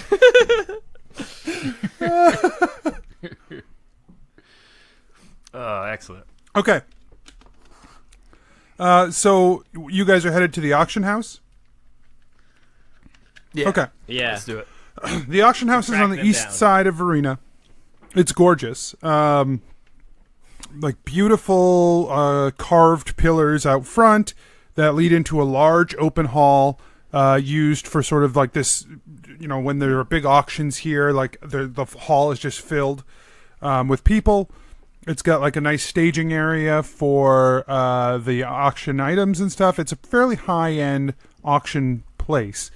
Oh, excellent. "Okay." So you guys are headed to the auction house? Yeah. Okay. Yeah. Let's do it. The auction house is on the them east down. side of Varina. It's gorgeous. Like beautiful carved pillars out front that lead into a large open hall used for sort of like this, you know, when there are big auctions here, like the hall is just filled with people. It's got like a nice staging area for the auction items and stuff. It's a fairly high-end auction place.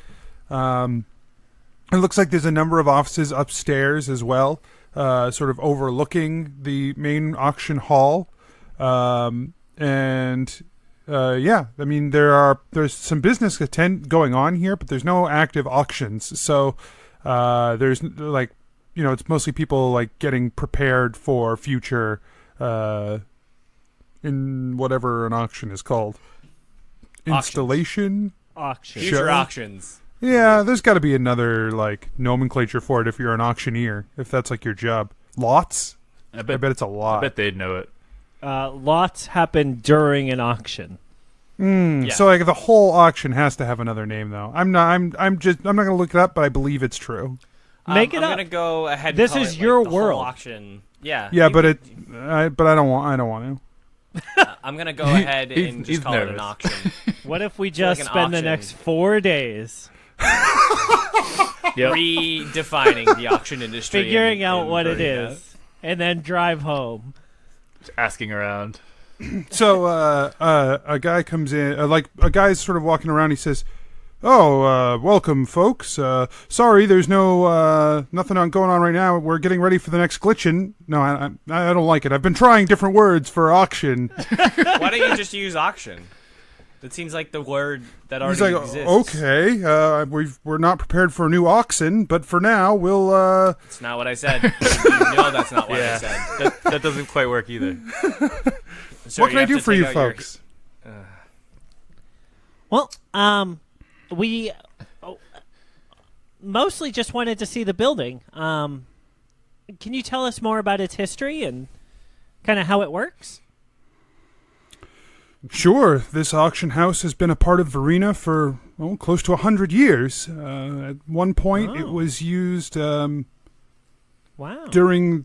It looks like there's a number of offices upstairs as well, sort of overlooking the main auction hall. Yeah, I mean there's some business going on here, but there's no active auctions. So there's like, you know, it's mostly people like getting prepared for future in whatever an auction is called. Installation? Auction. Future Sure. auctions. Yeah, there's got to be another like nomenclature for it if you're an auctioneer, if that's like your job. Lots? I I bet bet it's a lot. I bet they'd know it. Lots happen during an auction. Yeah. So like the whole auction has to have another name though. I'm not going to look it up, but I believe it's true. Make it I'm up. gonna go ahead. And This call is it, your like, the whole world. auction. Yeah. Yeah, you but could- I don't want to. I'm gonna go ahead and he's just call it an nervous. auction. What if we like just an spend the auction. next 4 days Redefining the auction industry. figuring in out what it Varina. is, and then drive home? Just asking around. So a guy comes in, like a guy's sort of walking around. He says, "Oh, welcome, folks. Sorry, there's nothing going on right now. We're getting ready for the next glitchin'. No, I don't like it. I've been trying different words for auction." Why don't you just use auction? That seems like the word that already He's like, exists. "Okay, we're not prepared for a new oxen, but for now, we'll." It's not what I said. You know that's not what I said. That doesn't quite work either. Sir, What can I do for you folks? Well, we mostly just wanted to see the building. Can you tell us more about its history and kind of how it works? Sure. This auction house has been a part of Varina for close to 100 years. At one point, it was used Wow. during.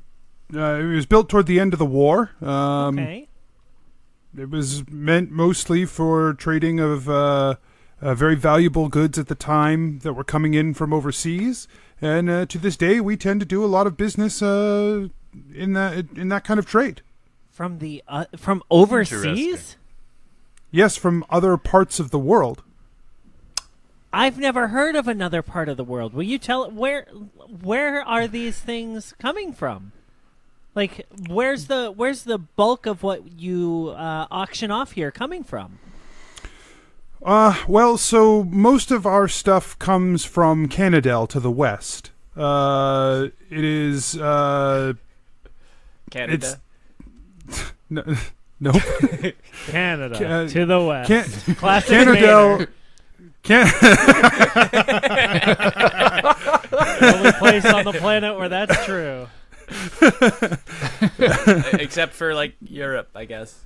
It was built toward the end of the war. Okay. It was meant mostly for trading of very valuable goods at the time that were coming in from overseas, and to this day, we tend to do a lot of business in that kind of trade. From overseas? Yes, from other parts of the world. I've never heard of another part of the world. Will you tell where are these things coming from? Like, where's the bulk of what you auction off here coming from? Well, so most of our stuff comes from Canada to the west. It is Canada. Nope. Canada to the west. Classic Canada. The only place on the planet where that's true. Except for, like, Europe, I guess.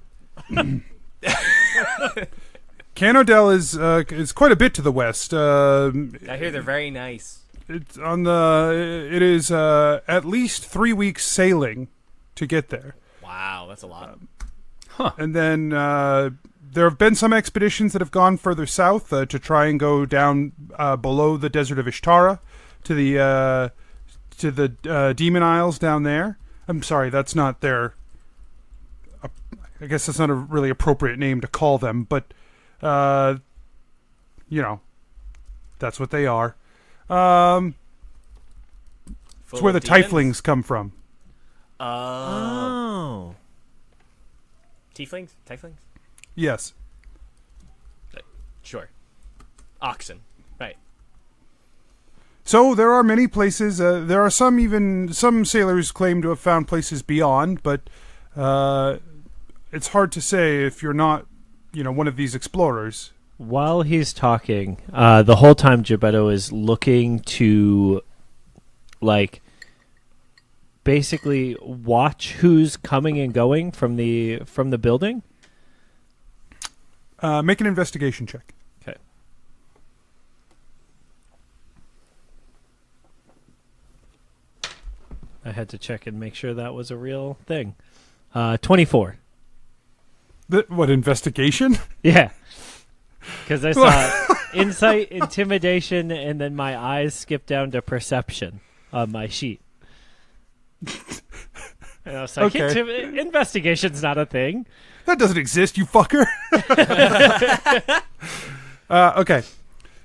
Canada is quite a bit to the west. I hear they're very nice. It is at least 3 weeks sailing to get there. Wow, that's a lot. And then there have been some expeditions that have gone further south to try and go down below the desert of Ishtara to the Demon Isles down there. I'm sorry, that's not their. I guess that's not a really appropriate name to call them, but that's what they are. It's where the Tieflings come from. Oh. Tieflings? Yes. Sure. Oxen. Right. So there are many places. There are some sailors claim to have found places beyond, but it's hard to say if you're not, one of these explorers. While he's talking, the whole time Jebeddo is looking to, like, basically watch who's coming and going from the building. Make an investigation check. Okay. I had to check and make sure that was a real thing. 24. What, investigation? Yeah. Because I saw insight, intimidation, and then my eyes skipped down to perception on my sheet. And I was like, Okay. Investigation's not a thing. That doesn't exist, you fucker. Okay.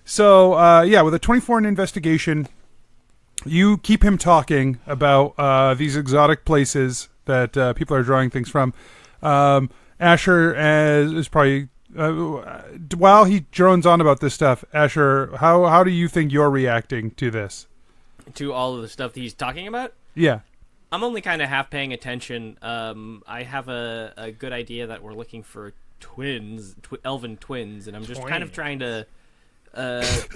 So, with a 24 in investigation, you keep him talking about these exotic places that people are drawing things from. Asher is probably... while he drones on about this stuff, Asher, how do you think you're reacting to this? To all of the stuff that he's talking about? Yeah. I'm only kind of half paying attention. I have a good idea that we're looking for twins, elven twins, and I'm just kind of trying to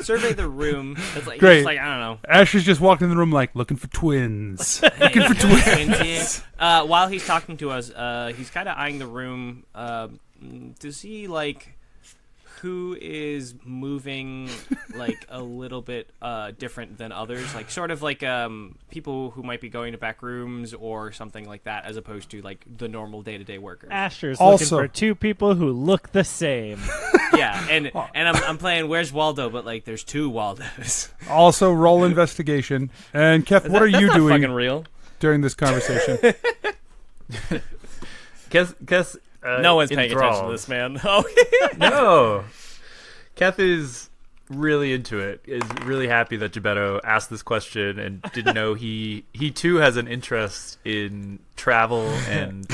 survey the room. It's like, Great. Just like, I don't know. Asher's just walking in the room like, looking for twins. Looking for twins. While he's talking to us, he's kind of eyeing the room to see, like, who is moving, like, a little bit different than others. Like, sort of like people who might be going to back rooms or something like that, as opposed to, like, the normal day-to-day workers. Asher's Also- looking for two people who look the same. Yeah, and I'm playing Where's Waldo, but, like, there's two Waldos. Also, roll investigation. And Keth, what are you doing Fucking real. during this conversation? Keth No one's paying attention to enthralled. this man. Oh, No. Keth is really into it, is really happy that Jebeddo asked this question and didn't know he too has an interest in travel and,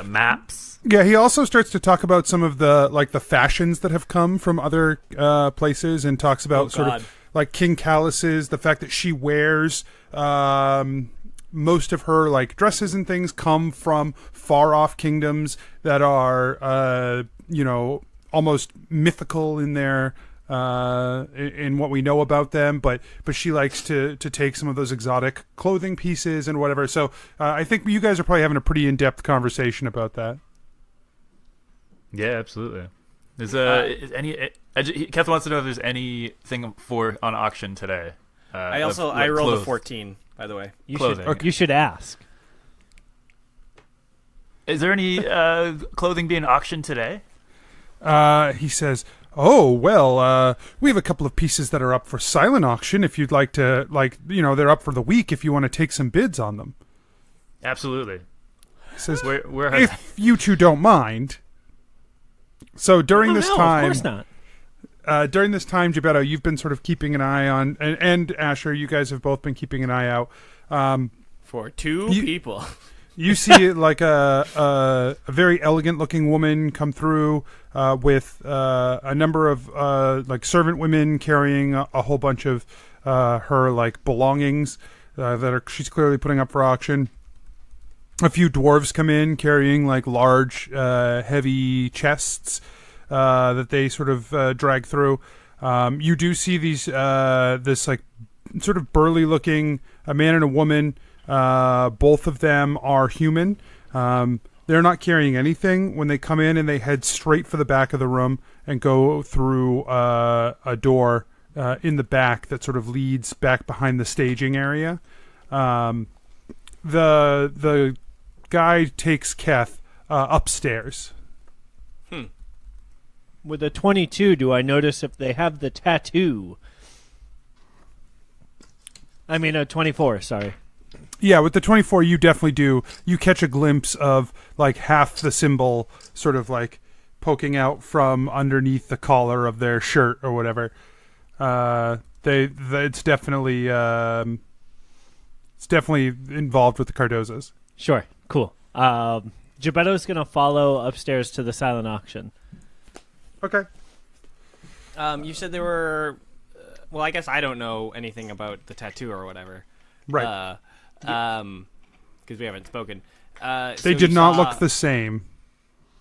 maps. Yeah, he also starts to talk about some of the the fashions that have come from other places, and talks about sort of like King Callus's, the fact that she wears most of her dresses and things come from far off kingdoms that are almost mythical in their in what we know about them, but she likes to take some of those exotic clothing pieces and whatever. So I think you guys are probably having a pretty in-depth conversation about that. Yeah, absolutely. Is Keth wants to know if there's anything on auction today. I rolled a 14, by the way. You should ask. Is there any clothing being auctioned today? He says, "Oh, well, we have a couple of pieces that are up for silent auction. If you'd like to, they're up for the week. If you want to take some bids on them." Absolutely. He says, where "If you two don't mind." So during this time, of course not. During this time, Jebeddo, you've been sort of keeping an eye on, and Asher, you guys have both been keeping an eye out for two people. You see a very elegant looking woman come through with a number of servant women carrying a whole bunch of her belongings that she's clearly putting up for auction. A few dwarves come in carrying large heavy chests that they sort of drag through. You do see these this sort of burly looking a man and a woman. Both of them are human. They're not carrying anything when they come in, and they head straight for the back of the room and go through a door in the back that sort of leads back behind the staging area. The guy takes Keth upstairs. With a 22, do I notice if they have the tattoo? I mean, a 24, sorry. Yeah, with the 24, you definitely do. You catch a glimpse of half the symbol sort of poking out from underneath the collar of their shirt or whatever. It's definitely involved with the Cardozas. Sure, cool. Jebeddo's going to follow upstairs to the silent auction. Okay. You said there were... well, I guess I don't know anything about the tattoo or whatever. Right. Because we haven't spoken. They did not look the same.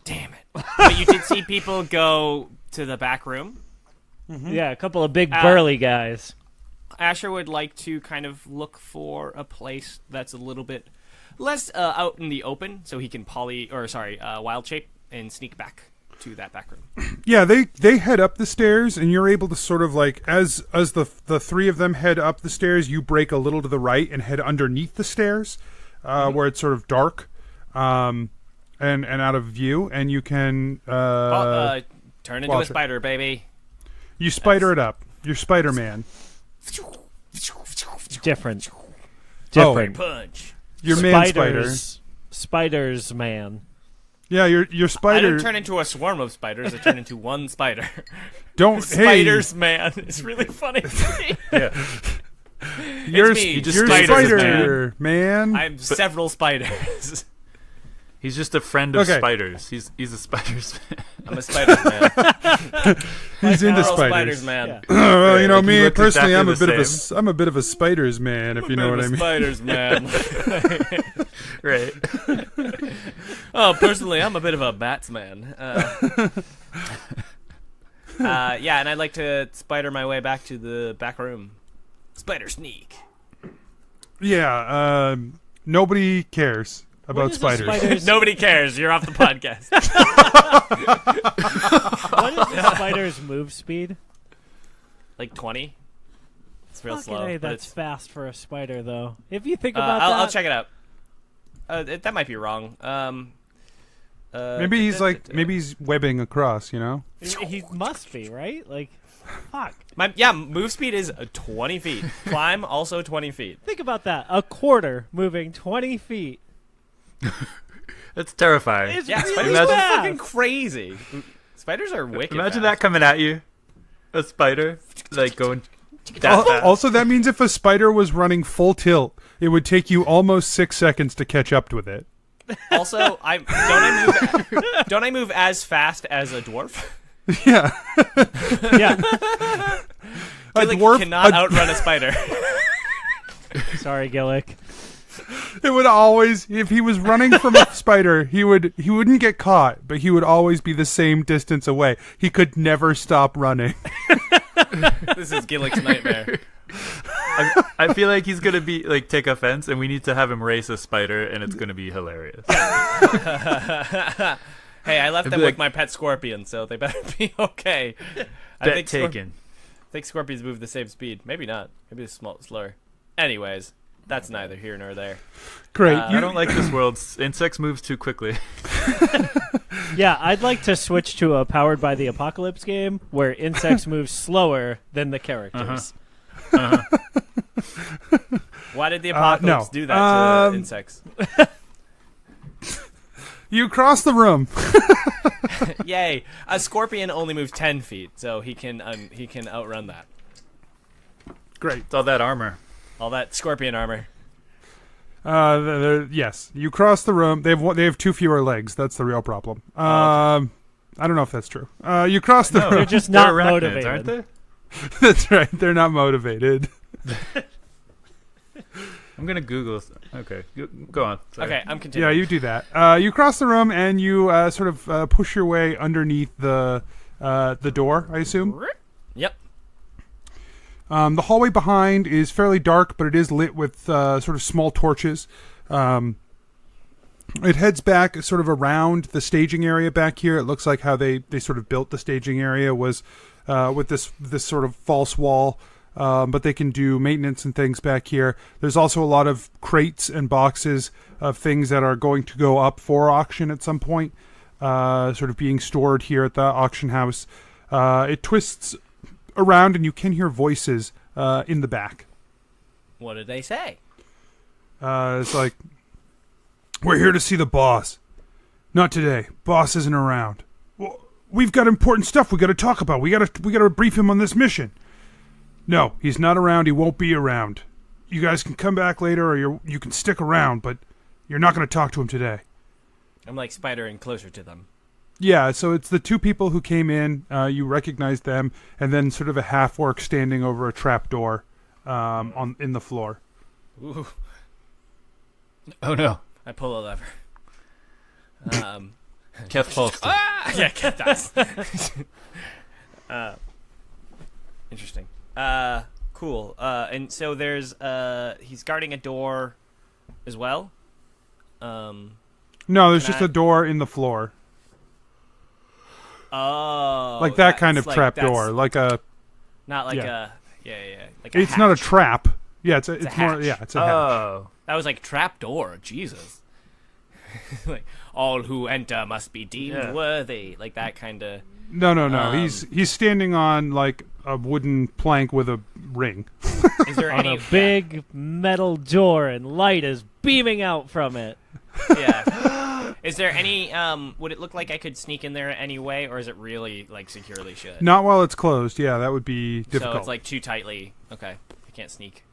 Damn it. But you did see people go to the back room? Mm-hmm. Yeah, a couple of big burly guys. Asher would like to kind of look for a place that's a little bit less out in the open, so he can wild shape and sneak back to that back room. Yeah, they head up the stairs, and you're able to sort of as the three of them head up the stairs, you break a little to the right and head underneath the stairs, where it's sort of dark, and out of view, and you can turn into a spider, baby. You spider it up. You're Spider-Man. Different. Punch. You're man spider. Spiders, man. Yeah, you're spider. I didn't turn into a swarm of spiders. I turned into one spider. Spiders, man. It's really funny to me. Yeah. You're Spider, man. I'm several spiders. He's just a friend of spiders. He's a spiders man. I'm a spiders man. He's into spiders man. Yeah. Well, me personally, exactly I'm a bit of a spiders man, if you know what I mean. Spiders man. Right. Oh, personally, I'm a bit of a bats man. Yeah, and I'd like to spider my way back to the back room. Spider sneak. Yeah, nobody cares about spiders. Nobody cares. You're off the podcast. What is the spider's move speed? 20. It's real Fucking slow. A, that's fast for a spider, though. If you think about that, I'll check it out. That might be wrong. Maybe he's webbing across. He must be, right? Fuck. Move speed is 20 feet. Climb also 20 feet. Think about that. A quarter moving 20 feet. That's terrifying. Yeah, really spiders are fast. fucking crazy. Spiders are wicked. Imagine fast. that coming at you. A spider, like going that fast. Also, that means if a spider was running full tilt, it would take you almost 6 seconds to catch up with it. Also, don't I move as fast as a dwarf? Yeah. Yeah. A Gillick dwarf cannot outrun a spider. Sorry, Gillick. It would always, if he was running from a spider, he wouldn't get caught, but he would always be the same distance away. He could never stop running. This is Gillick's nightmare. I feel like he's gonna be like take offense, and we need to have him race a spider, and it's gonna be hilarious. Hey, I left them like- with my pet scorpion, so they better be okay. I Bet think taken. I think scorpions move the same speed. Maybe not. Maybe it's slower. Anyways, that's neither here nor there. Great. I don't like this world. Insects moves too quickly. Yeah, I'd like to switch to a Powered by the Apocalypse game where insects move slower than the characters. Why did the apocalypse no. do that to insects? You cross the room. Yay! A scorpion only moves 10 feet, so he can outrun that. Great. It's all that armor. All that scorpion armor. Yes, you cross the room. They have 2 fewer legs. That's the real problem. I don't know if that's true. You cross the room. They're just They're not arachnids, motivated. aren't they? That's right. They're not motivated. I'm gonna Google. Okay, go on. Sorry. Okay, I'm continuing. Yeah, you do that. You cross the room and you sort of push your way underneath the door, I assume. Yep. The hallway behind is fairly dark, but it is lit with sort of small torches. It heads back sort of around the staging area back here. It looks like how they sort of built the staging area was with this sort of false wall. But they can do maintenance and things back here. There's also a lot of crates and boxes of things that are going to go up for auction at some point, sort of being stored here at the auction house. It twists around and you can hear voices in the back. What did they say? It's like, we're here to see the boss. Not today. Boss isn't around. Well, we've got important stuff we got to talk about. We got to brief him on this mission. No, he's not around. He won't be around. You guys can come back later, or you can stick around, but you're not going to talk to him today. I'm like spidering closer to them. Yeah, so it's the 2 people who came in. You recognize them, and then sort of a half-orc standing over a trap door in the floor. Ooh. Oh no, I pull a lever. Keth falls. Yeah, Keth dies. Interesting. Cool. And so there's he's guarding a door as well. No, there's just a door in the floor. Oh, Like that kind of that's trap that's door. Like a... Not like yeah. like It's not a hatch. trap. Yeah, it's more... hatch. Yeah, it's a hatch. Oh, That was like trap door. Jesus. Like all who enter must be deemed worthy. Like that kind of. No. He's standing on like a wooden plank with a ring. Is there On any a big metal door, and light is beaming out from it. Yeah. Is there any? Would it look like I could sneak in there any way, or is it really like securely shut? Not while it's closed. Yeah, that would be difficult. So it's like too tightly. Okay, I can't sneak.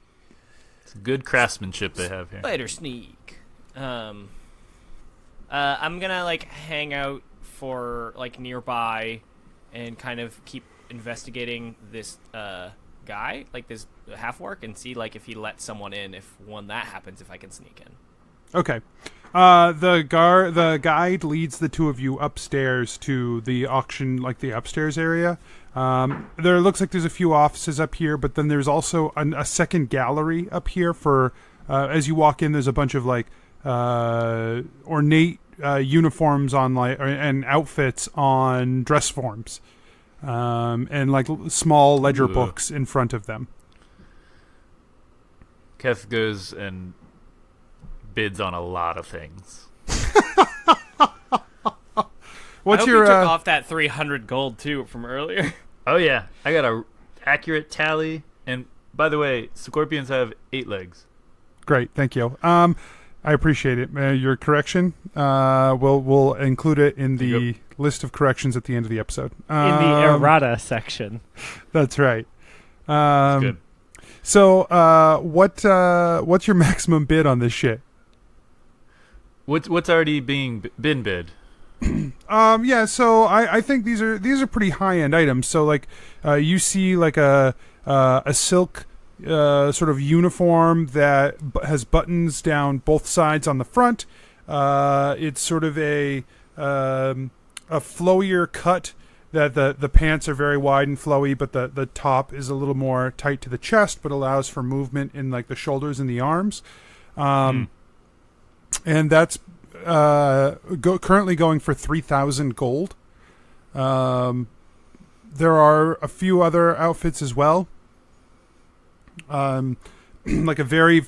it's good craftsmanship they have here. Better sneak. I'm gonna like hang out for like nearby, and kind of keep investigating this guy, like this half-orc, and see like if he lets someone in. If that happens, if I can sneak in. Okay. The guide leads the 2 of you upstairs to the auction, like the upstairs area. There looks like there's a few offices up here, but then there's also a second gallery up here for, as you walk in, there's a bunch of like ornate uniforms on and outfits on dress forms, and like small ledger books in front of them. Keth goes and bids on a lot of things. What's I hope your you took off that 300 gold too from earlier. Oh yeah, I got a accurate tally. And by the way, scorpions have 8 legs. Great, thank you. I appreciate it. Your correction. We'll include it in the list of corrections at the end of the episode. In the errata section. That's right. That's good. So, what's your maximum bid on this shit? What's already been bid? Yeah. So I think these are pretty high end items. So like, you see like a silk sort of uniform that has buttons down both sides on the front. It's sort of a flowier cut. That the pants are very wide and flowy, but the top is a little more tight to the chest, but allows for movement in like the shoulders and the arms. And that's currently going for 3,000 gold. There are a few other outfits as well. Like a very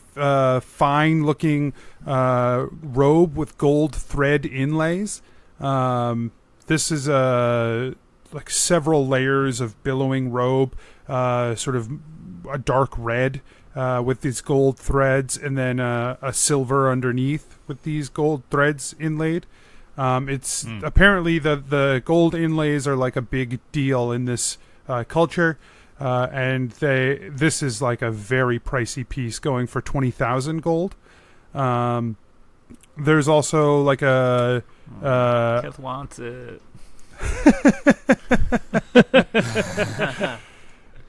fine looking robe with gold thread inlays. This is like several layers of billowing robe, sort of a dark red with these gold threads, and then a silver underneath with these gold threads inlaid. It's apparently the gold inlays are like a big deal in this culture, and this is like a very pricey piece going for 20,000 gold. There's also like a Keth wants it.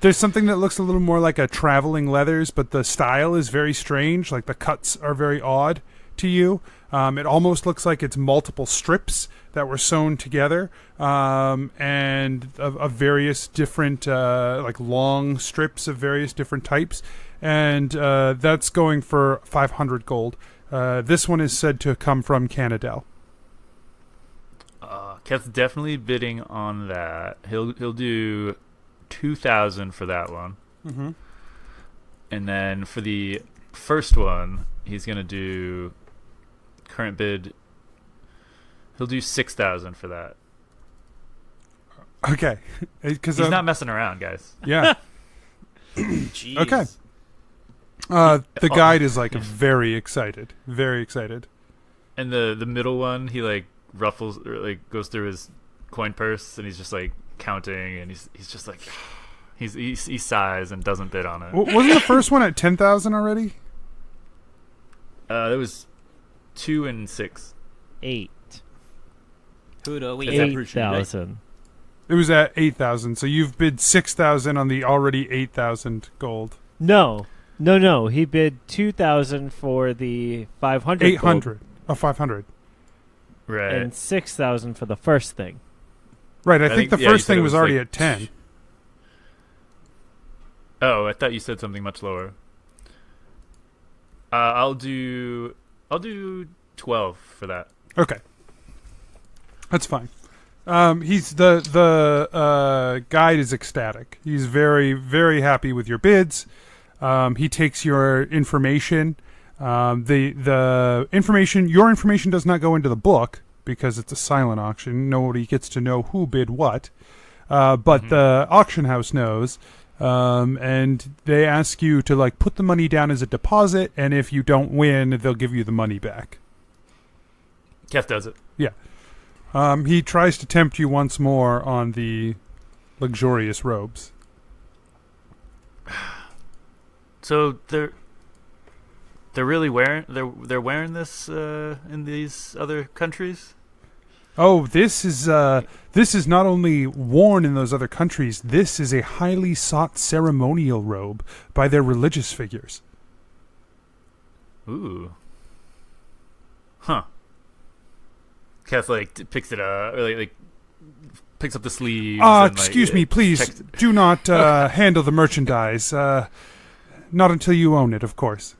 There's something that looks a little more like a traveling leathers, but the style is very strange. Like the cuts are very odd to you. It almost looks like it's multiple strips that were sewn together, and of various different, like long strips of various different types. And that's going for 500 gold. This one is said to come from Canadell. Keth's definitely bidding on that. He'll do 2,000 for that one. Mm-hmm. And then for the first one, he's gonna do current bid. He'll do 6,000 for that. Okay, because he's not messing around, guys. Yeah. Jeez. Okay. The guide is like very excited, very excited. And the middle one, he like ruffles or like goes through his coin purse, and he's just like counting, and he's just like he sighs and doesn't bid on it. Wasn't the first one at 10,000 already? It was 2 and 6. 8. Who do we 8,000. It was at 8,000, so you've bid 6,000 on the already 8,000 gold. No. He bid 2,000 for the 500. 800. Oh, 500. Right. And 6,000 for the first thing. Right, I think the first thing was already like at 10. Oh, I thought you said something much lower. I'll do 12 for that. Okay. That's fine. He's the guide is ecstatic. He's very, very happy with your bids. He takes your information. The information, your information does not go into the book because it's a silent auction. Nobody gets to know who bid what. But the auction house knows. And they ask you to like put the money down as a deposit, and if you don't win, they'll give you the money back. Keth does it. Yeah. He tries to tempt you once more on the luxurious robes. So they're really wearing they're wearing this in these other countries? Oh, this is not only worn in those other countries. This is a highly sought ceremonial robe by their religious figures. Ooh. Huh. Keth picks it up, or like picks up the sleeves. Excuse me, please do not handle the merchandise. Not until you own it, of course.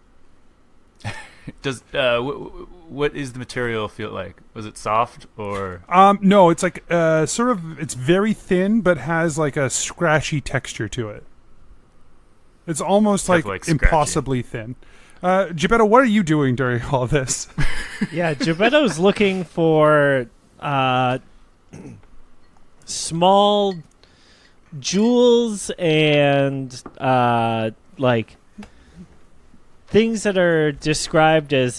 Does what is the material feel like? Was it soft or? No, it's like sort of. It's very thin, but has like a scratchy texture to it. It's almost like impossibly thin. Jebeddo, what are you doing during all this? Yeah, Jebeddo's looking for small jewels and like things that are described as,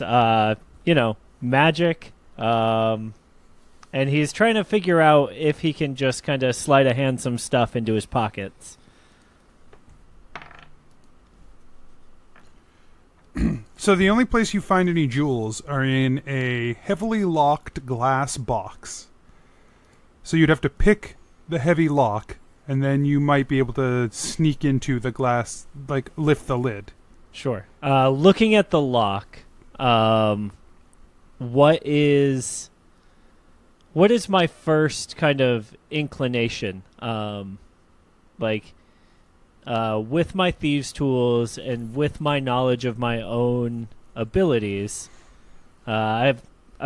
magic. And he's trying to figure out if he can just kind of sleight of hand some stuff into his pockets. So the only place you find any jewels are in a heavily locked glass box. So you'd have to pick the heavy lock, and then you might be able to sneak into the glass, like lift the lid. Sure. Looking at the lock, what is my first kind of inclination? With my thieves' tools and with my knowledge of my own abilities, I've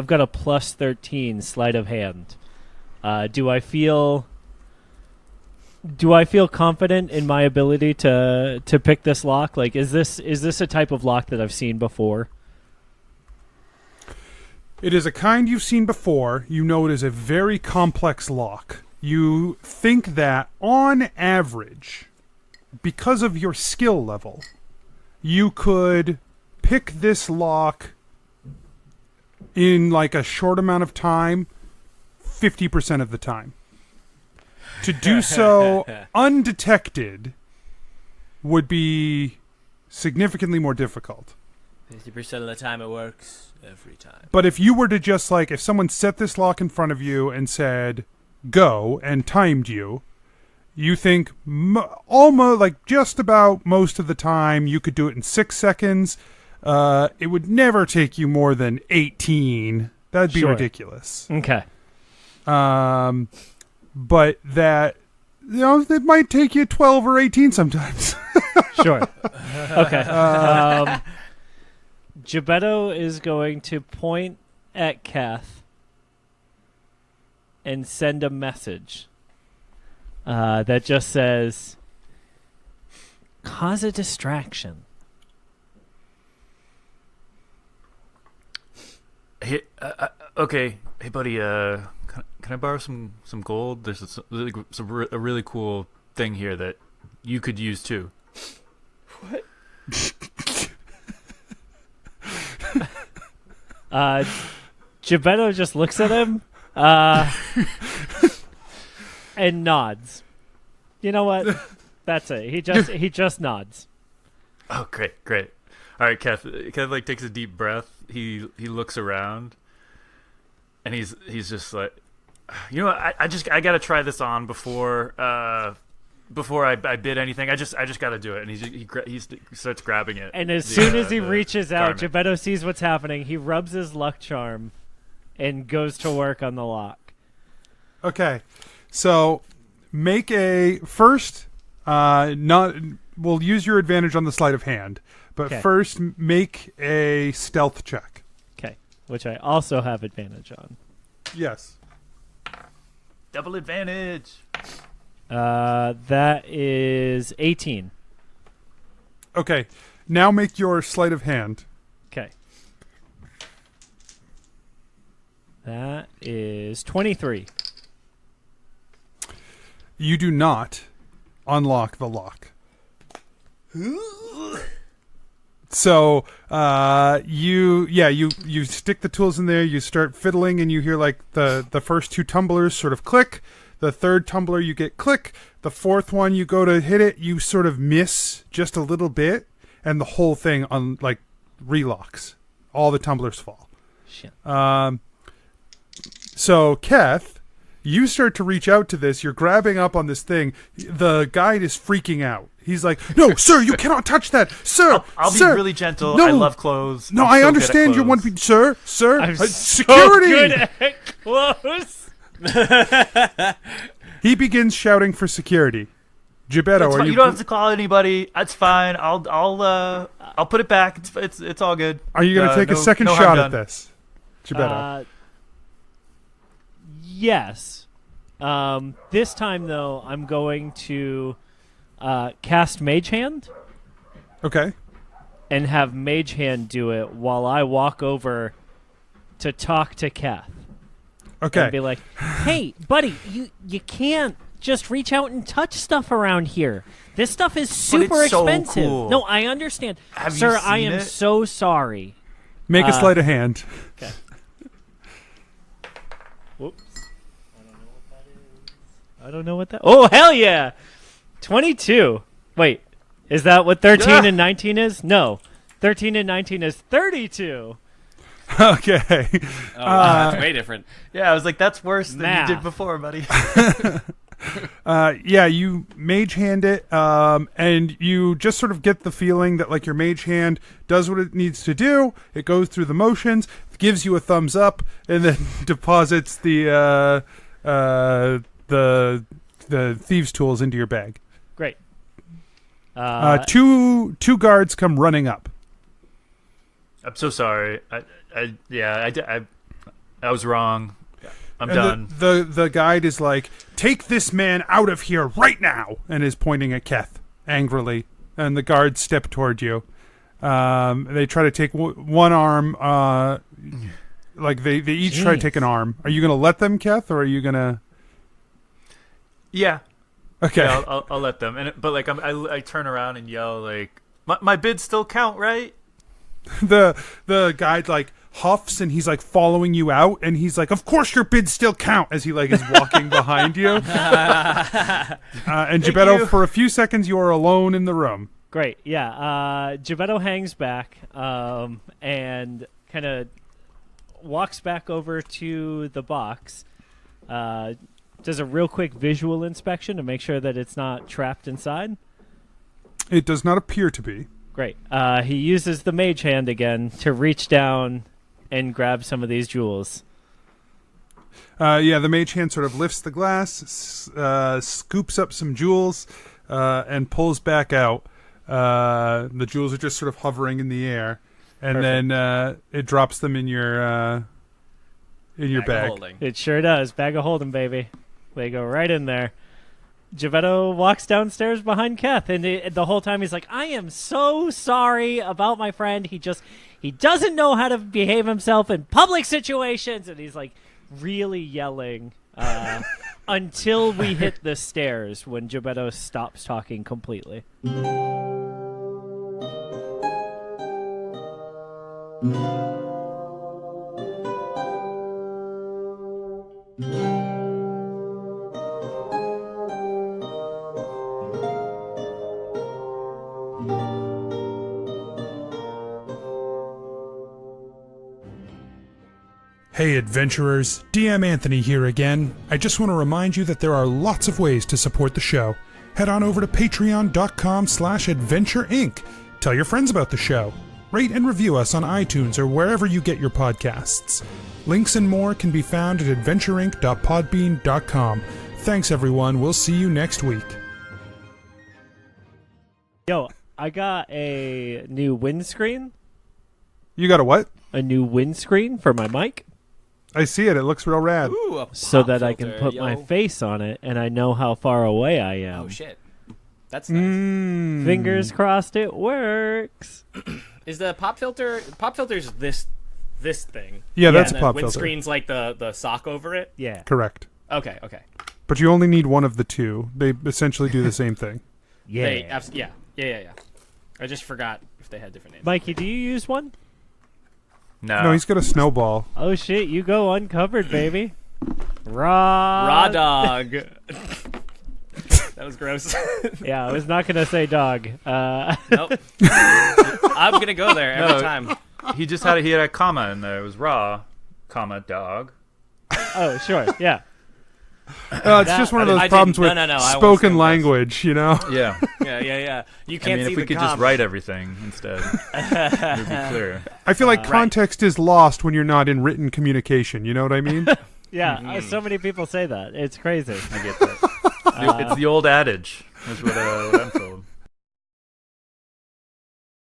got a plus 13 sleight of hand. Do I feel confident in my ability to pick this lock? Like, is this a type of lock that I've seen before? It is a kind you've seen before. You know it is a very complex lock. You think that, on average, because of your skill level, you could pick this lock in like a short amount of time, 50% of the time. To do so undetected would be significantly more difficult. 50% of the time it works. Every time. But if you were to just if someone set this lock in front of you and said, go, and timed you, you think almost just about most of the time you could do it in 6 seconds. It would never take you more than 18. That'd be ridiculous. Okay. But that, it might take you 12 or 18 sometimes. Sure. Okay. Jebeddo is going to point at Keth and send a message that just says, cause a distraction. Hey, okay. Hey, buddy, can I borrow some gold? There's a really cool thing here that you could use too. What? Jebeddo just looks at him and nods. You know what? That's it. He just nods. Oh, great. All right, Keth takes a deep breath. He looks around, and he's just like, I gotta try this on before I bid anything. I just gotta do it. And he starts grabbing it. And as soon as he reaches out, Jebeddo sees what's happening. He rubs his luck charm and goes to work on the lock. Okay, so make a first. We'll use your advantage on the sleight of hand, but first make a stealth check. Okay, which I also have advantage on. Yes. Double advantage. That is 18. Okay, now make your sleight of hand. Okay. That is 23. You do not unlock the lock. So you stick the tools in there, you start fiddling, and you hear the first two tumblers sort of click. The third tumbler you get click. The fourth one you go to hit it, you sort of miss just a little bit, and the whole thing relocks. All the tumblers fall. Shit. So Keth, you start to reach out to this. You're grabbing up on this thing. The guide is freaking out. He's like, "No, sir, you cannot touch that, sir. I'll sir, be really gentle. No, I love clothes. No, I understand you want to be, sir. I'm Security. So good at clothes. He begins shouting for security. Jebeddo, are you? You don't have to call anybody. That's fine. I'll put it back. It's all good. Are you going to take a second shot at this, Jebeddo? Yes. This time, though, I'm going to cast Mage Hand. Okay. And have Mage Hand do it while I walk over to talk to Keth. Okay. And be like, "Hey, buddy, you can't just reach out and touch stuff around here. This stuff is super it's so expensive. cool. No, I understand. Have you Sir, I seen am it? so sorry. Make a sleight of hand. Okay. Whoops. I don't know what that. Oh, hell yeah! 22. Wait, is that what 13 and 19 is? No. 13 and 19 is 32. Okay. Oh, wow, that's way different. Yeah, I was like, that's worse than Math. you did before, buddy. Yeah, you mage hand it, and you just sort of get the feeling that like your mage hand does what it needs to do. It goes through the motions, gives you a thumbs up, and then deposits the thieves' tools into your bag. Great. Two guards come running up. I'm so sorry. I was wrong. I'm And done. The guide is like, take this man out of here right now, and is pointing at Keth angrily. And the guards step toward you. They try to take one arm. Like they each try to take an arm. Are you going to let them, Keth, or are you going to? Yeah. Okay. Yeah, I'll let them. But like I turn around and yell like, my bids still count, right? The guide like huffs and he's like following you out, and he's like, of course your bids still count, as he like is walking behind you. And Jebeddo, for a few seconds you are alone in the room. Great. Yeah. Jebeddo hangs back and kind of walks back over to the box. Does a real quick visual inspection to make sure that it's not trapped inside. It does not appear to be. Great. He uses the mage hand again to reach down and grab some of these jewels. Yeah, the mage hand sort of lifts the glass, scoops up some jewels, and pulls back out. The jewels are just sort of hovering in the air, and Perfect. then it drops them in your bag. Holding. It sure does. Bag of holding, baby. They go right in there. Jebeddo walks downstairs behind Keth, and the whole time he's like, I am so sorry about my friend. He doesn't know how to behave himself in public situations. And he's like really yelling until we hit the stairs, when Jebeddo stops talking completely. Hey adventurers, DM Anthony here again. I just want to remind you that there are lots of ways to support the show. Head on over to patreon.com/adventureinc. Tell your friends about the show. Rate and review us on iTunes or wherever you get your podcasts. Links and more can be found at adventureinc.podbean.com. Thanks everyone, we'll see you next week. Yo, I got a new windscreen. You got a what? A new windscreen for my mic. I see it, it looks real rad. Ooh, a So pop that I can filter, put yo. my face on it, and I know how far away I am. Oh shit, that's nice. Fingers crossed it works. Is the pop filter? Pop filter's this thing. Yeah, that's and a pop the filter. windscreen's like the sock over it. Yeah. Correct. Okay. But you only need one of the two. They essentially do the same thing. Yeah. Yeah. I just forgot if they had different names. Mikey, do you use one? No, he's got a snowball. Oh shit, you go uncovered, baby. Raw dog. That was gross. Yeah, I was not gonna say dog. Nope. I'm gonna go there every time. He just had he had a comma in there. It was raw, comma dog. Oh sure, yeah. It's just one of those I problems didn't- with no, I won't spoken stand language, you know? Yeah. Yeah. You I can't mean, see if we the could just comma. write everything instead, it would be clear. I feel like context is lost when you're not in written communication, you know what I mean? Yeah, so many people say that. It's crazy. I get that. It's the old adage. Is what I'm told.